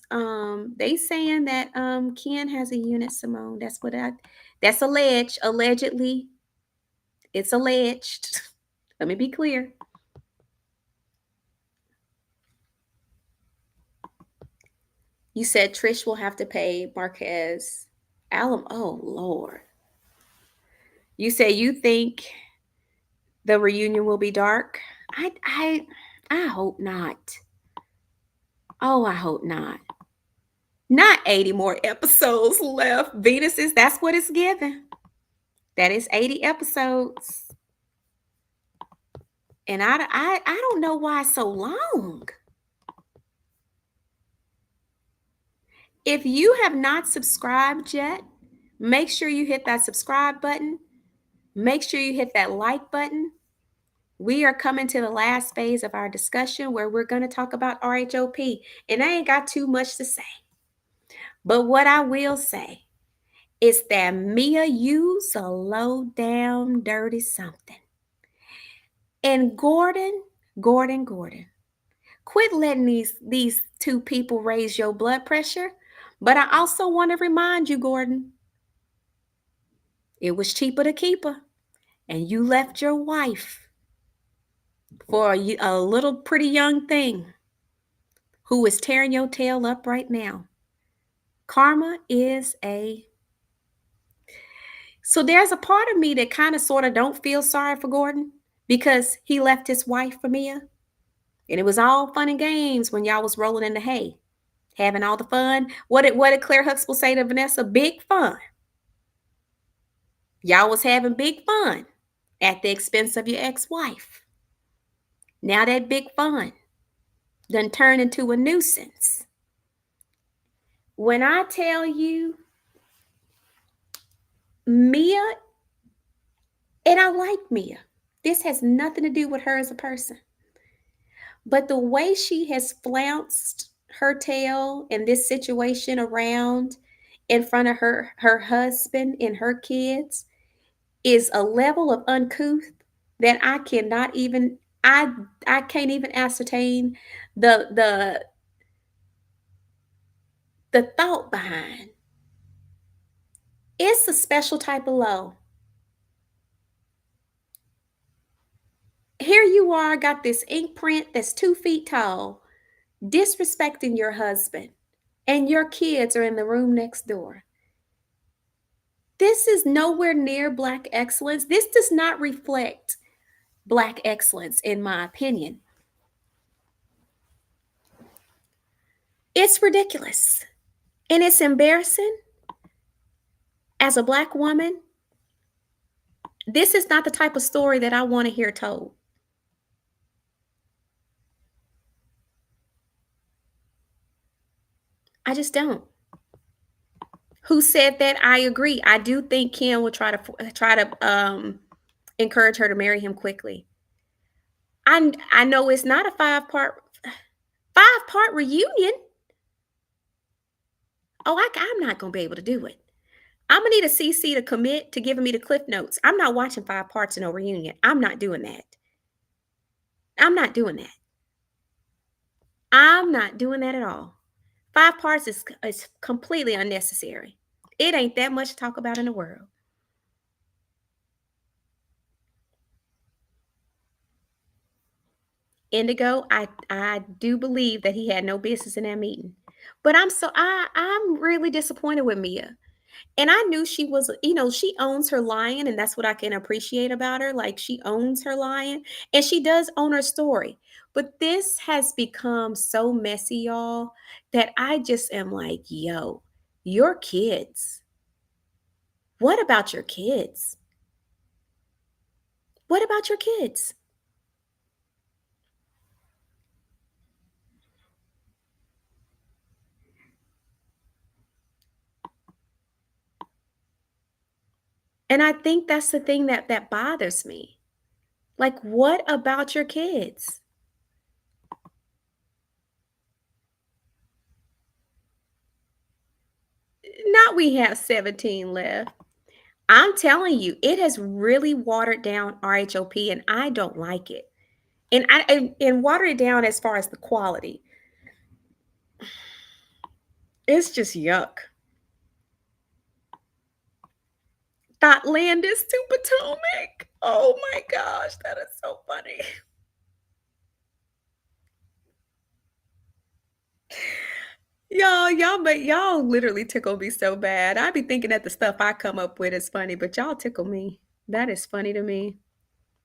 they saying that Ken has a unit, Simone. That's alleged. Allegedly. It's alleged. Let me be clear. You said Trish will have to pay Marquez Alum. Oh Lord. You say you think the reunion will be dark? I hope not. Oh, I hope not. Not 80 more episodes left. Venus's, that's what it's given. That is 80 episodes. And I don't know why it's so long. If you have not subscribed yet, make sure you hit that subscribe button. Make sure you hit that like button. We are coming to the last phase of our discussion where we're going to talk about RHOP. And I ain't got too much to say. But what I will say is that Mia, you's a low down, dirty something. And Gordon, quit letting these two people raise your blood pressure. But I also want to remind you, Gordon, it was cheaper to keep her. And you left your wife for a little pretty young thing who is tearing your tail up right now. Karma is a. So there's a part of me that kind of sort of don't feel sorry for Gordon because he left his wife for Mia. And it was all fun and games when y'all was rolling in the hay, having all the fun. What did Claire Huxtable say to Vanessa? Big fun. Y'all was having big fun at the expense of your ex-wife. Now that big fun done turned into a nuisance. When I tell you, Mia, and I like Mia, this has nothing to do with her as a person. But the way she has flounced her tail in this situation around in front of her husband and her kids is a level of uncouth that I can't even ascertain the the, the, thought behind. It's a special type of low. Here you are, got this ink print that's 2 feet tall, disrespecting your husband, and your kids are in the room next door. This is nowhere near Black excellence. This does not reflect Black excellence, in my opinion. It's ridiculous and it's embarrassing. As a Black woman, this is not the type of story that I want to hear told. I just don't. Who said that? I agree. I do think Kim will try to encourage her to marry him quickly. I know it's not a five part reunion. Oh, I'm not gonna be able to do it. I'm gonna need a CC to commit to giving me the cliff notes. I'm not watching 5 parts in a reunion. I'm not doing that. I'm not doing that. I'm not doing that at all. 5 parts is completely unnecessary. It ain't that much to talk about in the world. Indigo, I do believe that he had no business in that meeting. But I'm really disappointed with Mia. And I knew she was, she owns her lion, and that's what I can appreciate about her. Like, she owns her lion and she does own her story. But this has become so messy, y'all, that I just am like, yo, your kids. What about your kids? What about your kids? And I think that's the thing that bothers me. Like, what about your kids? Not we have 17 left. I'm telling you, it has really watered down RHOP, and I don't like it. And watered it down as far as the quality. It's just yuck. Thought Landis to Potomac. Oh my gosh, that is so funny. Y'all literally tickle me so bad. I be thinking that the stuff I come up with is funny, but y'all tickle me. That is funny to me.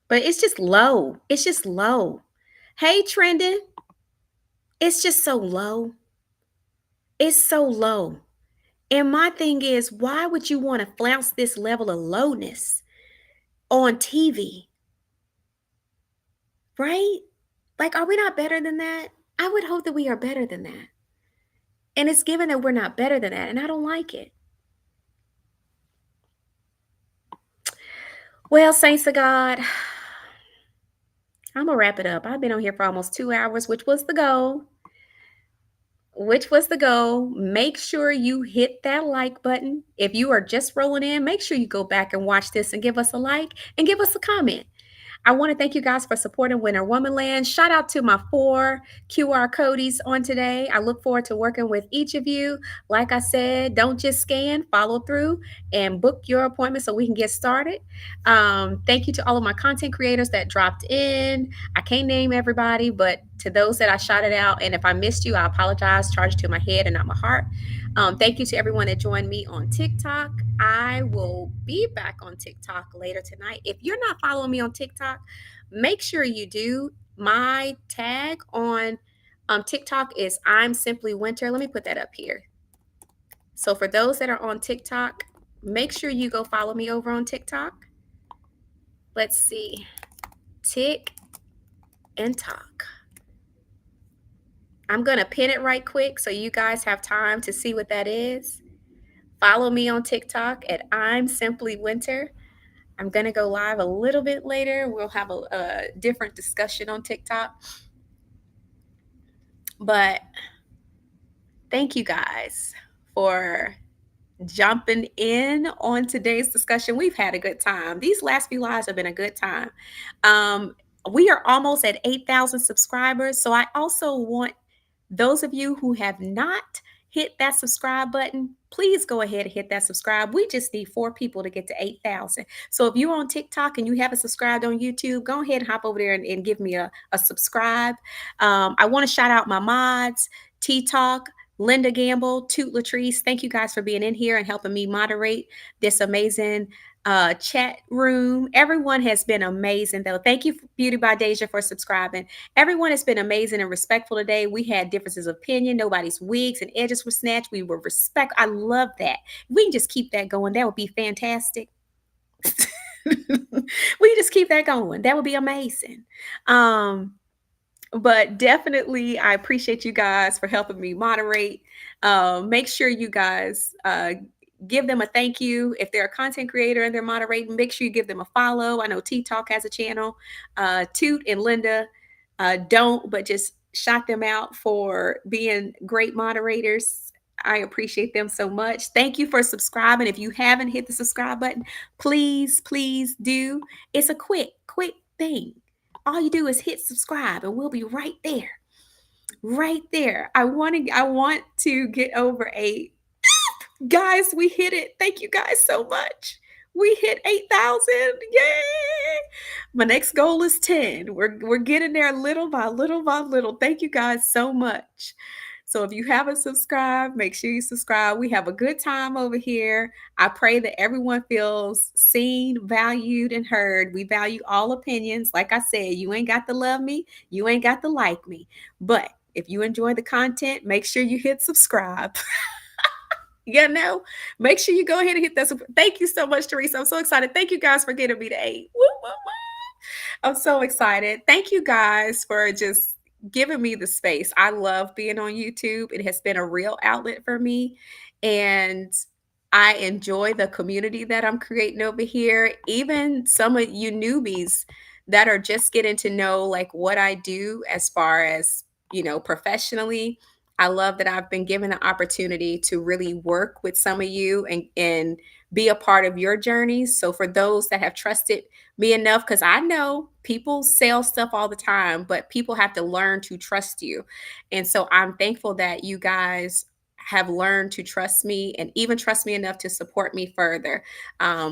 But it's just low. It's just low. Hey, Trendon. It's just so low. It's so low. And my thing is, why would you want to flounce this level of lowness on TV? Right? Like, are we not better than that? I would hope that we are better than that. And it's given that we're not better than that, and I don't like it. Well, saints of God, I'm gonna wrap it up. I've been on here for almost 2 hours, which was the goal. Make sure you hit that like button. If you are just rolling in, make sure you go back and watch this and give us a like and give us a comment. I want to thank you guys for supporting Winter Womanland. Shout out to my 4 QR codies on today. I look forward to working with each of you. Like I said, don't just scan, follow through, and book your appointment so we can get started. Thank you to all of my content creators that dropped in. I can't name everybody, but to those that I shouted out, and if I missed you, I apologize. Charge to my head and not my heart. Thank you to everyone that joined me on TikTok. I will be back on TikTok later tonight. If you're not following me on TikTok, make sure you do. My tag on TikTok is I'm Simply Winter. Let me put that up here. So for those that are on TikTok, make sure you go follow me over on TikTok. Let's see. Tick and Talk. I'm going to pin it right quick so you guys have time to see what that is. Follow me on TikTok at I'm Simply Winter. I'm going to go live a little bit later. We'll have a different discussion on TikTok. But thank you guys for jumping in on today's discussion. We've had a good time. These last few lives have been a good time. We are almost at 8,000 subscribers. So I also want those of you who have not hit that subscribe button. Please go ahead and hit that subscribe. We just need 4 people to get to 8,000. So if you're on TikTok and you haven't subscribed on YouTube, go ahead and hop over there and give me a subscribe. I want to shout out my mods, T Talk, Linda Gamble, Toot Latrice. Thank you guys for being in here and helping me moderate this amazing chat room. Everyone has been amazing, though. Thank you, Beauty by Deja, for subscribing. Everyone has been amazing and respectful today. We had differences of opinion. Nobody's wigs and edges were snatched. We were respect. I love that. If we can just keep that going, that would be fantastic. We just keep that going. That would be amazing. But definitely, I appreciate you guys for helping me moderate. Make sure you guys give them a thank you. If they're a content creator and they're moderating, make sure you give them a follow. I know T Talk has a channel. Toot and Linda don't, but just shout them out for being great moderators. I appreciate them so much. Thank you for subscribing. If you haven't hit the subscribe button, please, please do. It's a quick thing. All you do is hit subscribe and we'll be right there. Right there. I want to get over a guys, we hit it. Thank you guys so much. We hit 8,000. Yay! My next goal is 10. We're getting there little by little by little. Thank you guys so much. So if you haven't subscribed, make sure you subscribe. We have a good time over here. I pray that everyone feels seen, valued, and heard. We value all opinions. Like I said, you ain't got to love me. You ain't got to like me. But if you enjoy the content, make sure you hit subscribe. Make sure you go ahead and hit that. Thank you so much, Teresa. I'm so excited. Thank you guys for getting me to 8. Woo, woo, woo. I'm so excited. Thank you guys for just giving me the space. I love being on YouTube. It has been a real outlet for me. And I enjoy the community that I'm creating over here. Even some of you newbies that are just getting to know like what I do as far as, professionally. I love that I've been given the opportunity to really work with some of you and be a part of your journeys. So for those that have trusted me enough, because I know people sell stuff all the time, but people have to learn to trust you. And so I'm thankful that you guys have learned to trust me and even trust me enough to support me further.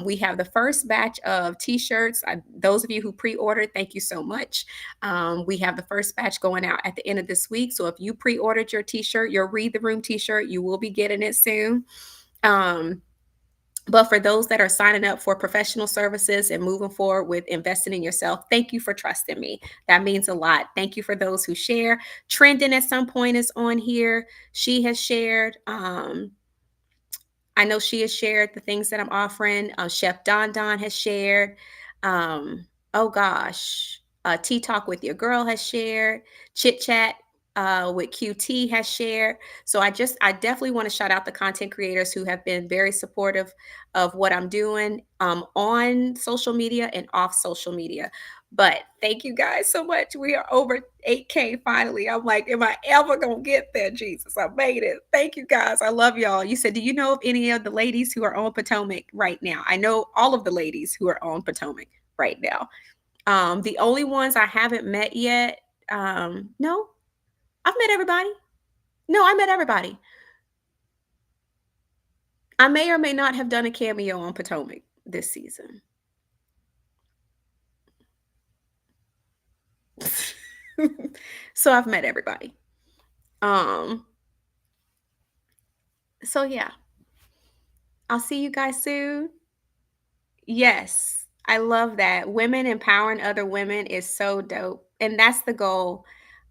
We have the first batch of t-shirts. Those of you who pre-ordered, thank you so much. We have the first batch going out at the end of this week. So if you pre-ordered your t-shirt, your Read the Room t-shirt, you will be getting it soon. But for those that are signing up for professional services and moving forward with investing in yourself, thank you for trusting me. That means a lot. Thank you for those who share. Trendon at some point is on here. She has shared. I know she has shared the things that I'm offering. Chef Don Don has shared. Oh gosh. Tea Talk with Your Girl has shared. Chit Chat with QT has shared. So I definitely want to shout out the content creators who have been very supportive of what I'm doing on social media and off social media. But thank you guys so much. We are over 8K finally. I'm like, am I ever going to get there, Jesus? I made it. Thank you guys. I love y'all. You said, do you know of any of the ladies who are on Potomac right now? I know all of the ladies who are on Potomac right now. The only ones I haven't met yet, no, I've met everybody. No, I met everybody. I may or may not have done a cameo on Potomac this season. So I've met everybody. So yeah. I'll see you guys soon. Yes, I love that. Women empowering other women is so dope. And that's the goal.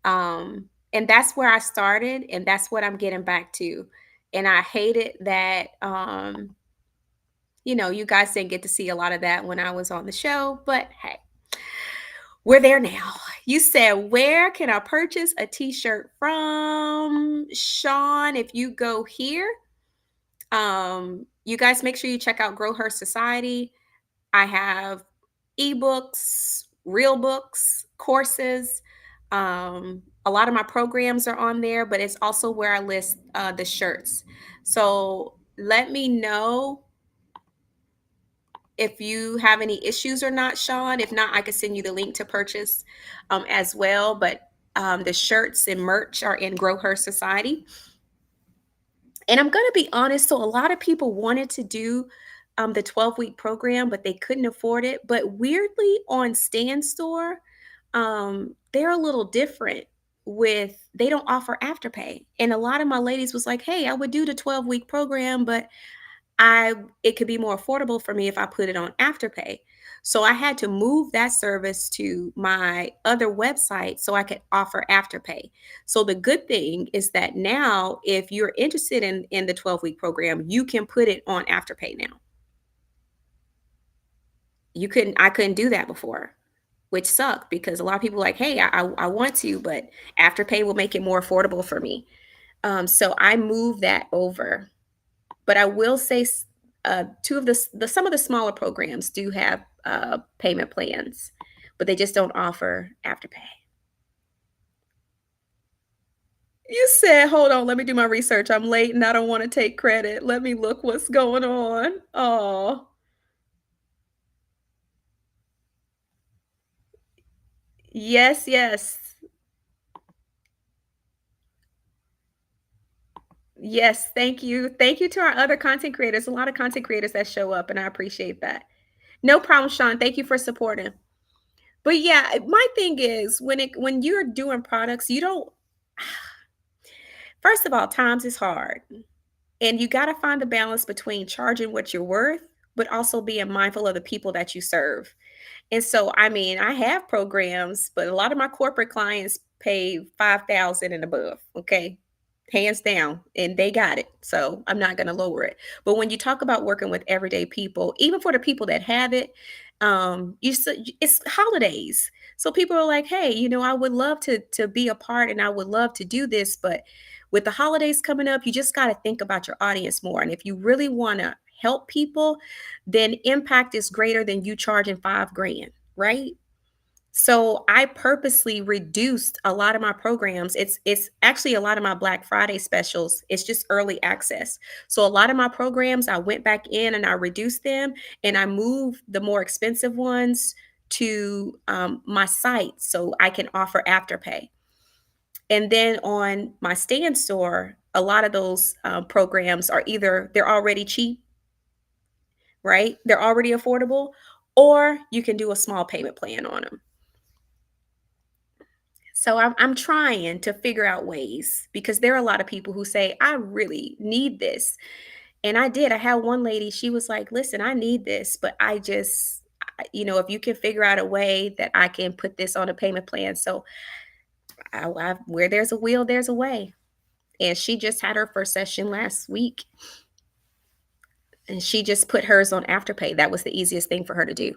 And that's where I started, and that's what I'm getting back to. And I hated that you guys didn't get to see a lot of that when I was on the show, but hey, we're there now. You said, where can I purchase a t-shirt from? Sean, if you go here, you guys make sure you check out Grow Her Society. I have ebooks, real books, courses. A lot of my programs are on there, but it's also where I list the shirts. So let me know if you have any issues or not, Sean. If not, I can send you the link to purchase as well. But the shirts and merch are in Grow Her Society. And I'm gonna be honest, so a lot of people wanted to do, the 12-week program, but they couldn't afford it, but weirdly, on Stan Store, they're a little different with they don't offer Afterpay, and a lot of my ladies was like, "Hey, I would do the 12-week program, but I it could be more affordable for me if I put it on Afterpay." So I had to move that service to my other website so I could offer Afterpay. So the good thing is that now if you're interested in the 12-week program, you can put it on Afterpay now. You couldn't I couldn't do that before, which sucked because a lot of people were like, "Hey, I want to, but Afterpay will make it more affordable for me." So I moved that over. But I will say two of the some of the smaller programs do have payment plans, but they just don't offer Afterpay. You said, hold on, let me do my research. I'm late and I don't want to take credit. Let me look what's going on. Oh, yes, yes. Yes, thank you. Thank you to our other content creators. A lot of content creators that show up, and I appreciate that. No problem, Sean. Thank you for supporting. But yeah, my thing is when you're doing products, you don't first of all, times is hard. And you got to find the balance between charging what you're worth, but also being mindful of the people that you serve. And so, I mean, I have programs, but a lot of my corporate clients pay 5,000 and above. Okay. Hands down, and they got it. So I'm not going to lower it. But when you talk about working with everyday people, even for the people that have it, it's holidays. So people are like, hey, I would love to be a part and I would love to do this, but with the holidays coming up, you just got to think about your audience more. And if you really want to help people, then impact is greater than you charging 5 grand, right? So I purposely reduced a lot of my programs. It's actually a lot of my Black Friday specials. It's just early access. So a lot of my programs, I went back in and I reduced them and I moved the more expensive ones to my site so I can offer Afterpay. And then on my stand store, a lot of those programs are either they're already cheap, right? They're already affordable, or you can do a small payment plan on them. So I'm trying to figure out ways because there are a lot of people who say, I really need this. And I did. I had one lady, she was like, listen, I need this, but if you can figure out a way that I can put this on a payment plan. So where there's a will, there's a way. And she just had her first session last week and she just put hers on Afterpay. That was the easiest thing for her to do.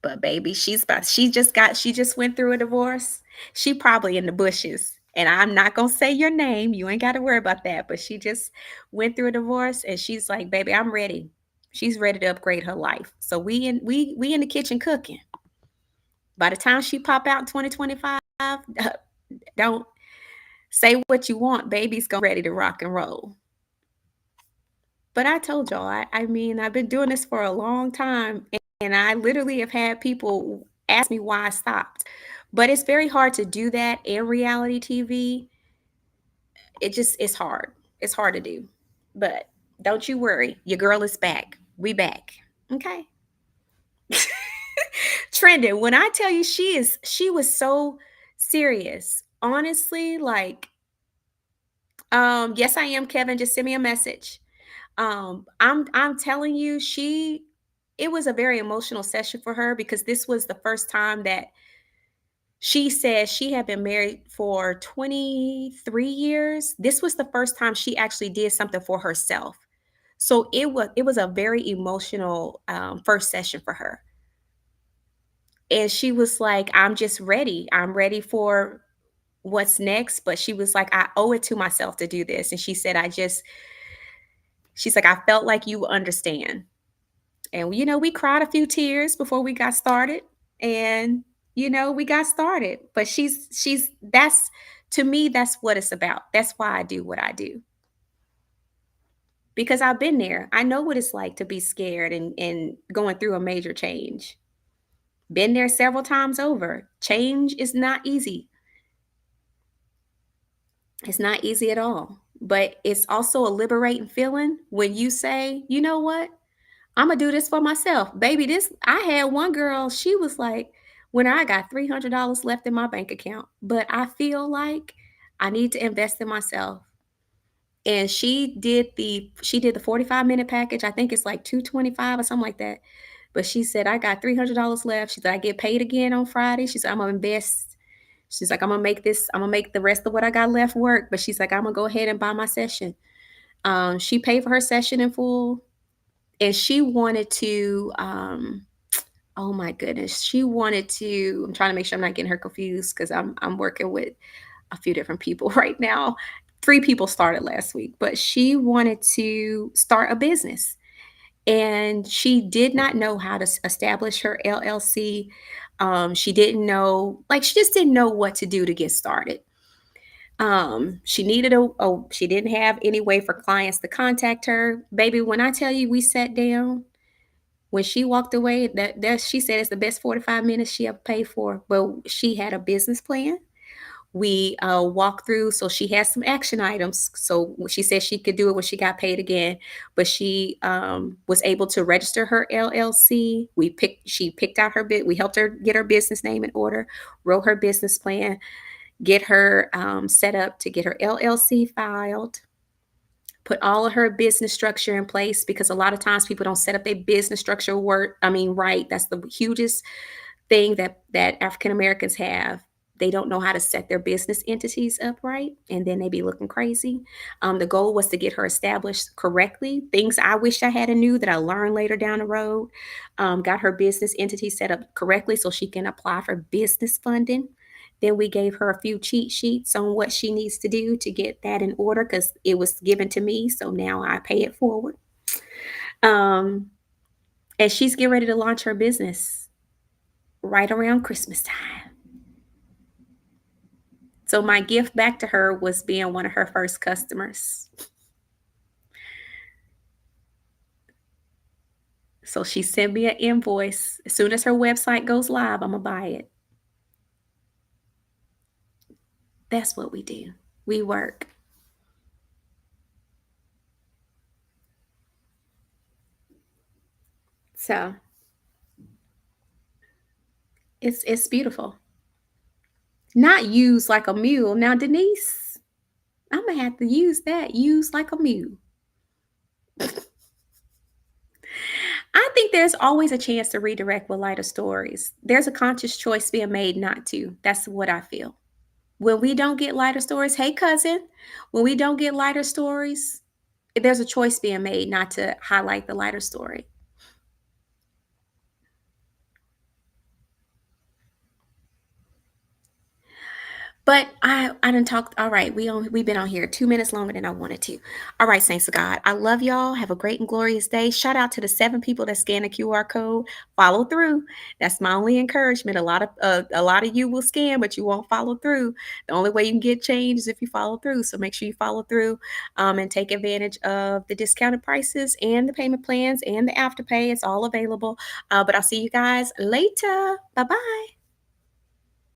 But baby, she just went through a divorce. She probably in the bushes. And I'm not gonna say your name. You ain't gotta worry about that. But she just went through a divorce and she's like, baby, I'm ready. She's ready to upgrade her life. So we in the kitchen cooking. By the time she pop out in 2025, don't say what you want. Baby's gonna ready to rock and roll. But I told y'all, I mean, I've been doing this for a long time, and I literally have had people ask me why I stopped. But it's very hard to do that in reality TV. It's hard. It's hard to do. But don't you worry, your girl is back. We back. Okay. Trending. When I tell you she was so serious. Honestly, like, yes, I am, Kevin. Just send me a message. I'm telling you, it was a very emotional session for her because this was the first time that she said she had been married for 23 years. This was the first time she actually did something for herself. So it was a very emotional first session for her. And she was like, I'm just ready. I'm ready for what's next. But she was like, I owe it to myself to do this. And she said, she's like, I felt like you understand. And we cried a few tears before we got started. And we got started. But she's that's to me, that's what it's about. That's why I do what I do. Because I've been there. I know what it's like to be scared and going through a major change. Been there several times over. Change is not easy. It's not easy at all. but it's also a liberating feeling when you say, you know what? I'm gonna do this for myself. Baby, this I had one girl, she was like, when I got $300 left in my bank account, but I feel like I need to invest in myself. And she did the 45-minute package. I think it's like 225 or something like that. But she said, I got $300 left. She said, I get paid again on Friday. She said, I'm gonna invest. She's like, I'm gonna make the rest of what I got left work. But she's like, I'm gonna go ahead and buy my session. She paid for her session in full, and she wanted to oh my goodness, she wanted to, I'm trying to make sure I'm not getting her confused because I'm working with a few different people right now. Three people started last week, but she wanted to start a business, and she did not know how to establish her LLC. She didn't know, like, she just didn't know what to do to get started. She needed she didn't have any way for clients to contact her. Baby, when I tell you we sat down, when she walked away, that she said it's the best 45 minutes she ever paid for. But she had a business plan. We walked through, so she has some action items. So she said she could do it when she got paid again, but she was able to register her LLC. She picked out her bit. We helped her get her business name in order, wrote her business plan, get her set up to get her LLC filed, put all of her business structure in place, because a lot of times people don't set up their business structure right. That's the hugest thing that African Americans have. They don't know how to set their business entities up right, and then they be looking crazy. The goal was to get her established correctly. Things I wish I had knew that I learned later down the road. Got her business entity set up correctly so she can apply for business funding. Then we gave her a few cheat sheets on what she needs to do to get that in order, because it was given to me, so now I pay it forward. Um, and she's getting ready to launch her business right around Christmas time. So my gift back to her was being one of her first customers. So she sent me an invoice. As soon as her website goes live, I'm gonna buy it. That's what we do. We work. So it's beautiful. Not use like a mule. Now, Denise, I'm gonna have to use that. Use like a mule. I think there's always a chance to redirect with lighter stories. There's a conscious choice being made not to. That's what I feel. When we don't get lighter stories, hey cousin, when we don't get lighter stories, there's a choice being made not to highlight the lighter story. But I didn't talk. All right, we've been on here 2 minutes longer than I wanted to. All right, saints of God, I love y'all. Have a great and glorious day. Shout out to the 7 people that scan the QR code. Follow through. That's my only encouragement. A lot of you will scan, but you won't follow through. The only way you can get change is if you follow through. So make sure you follow through, and take advantage of the discounted prices and the payment plans and the afterpay. It's all available. But I'll see you guys later. Bye bye.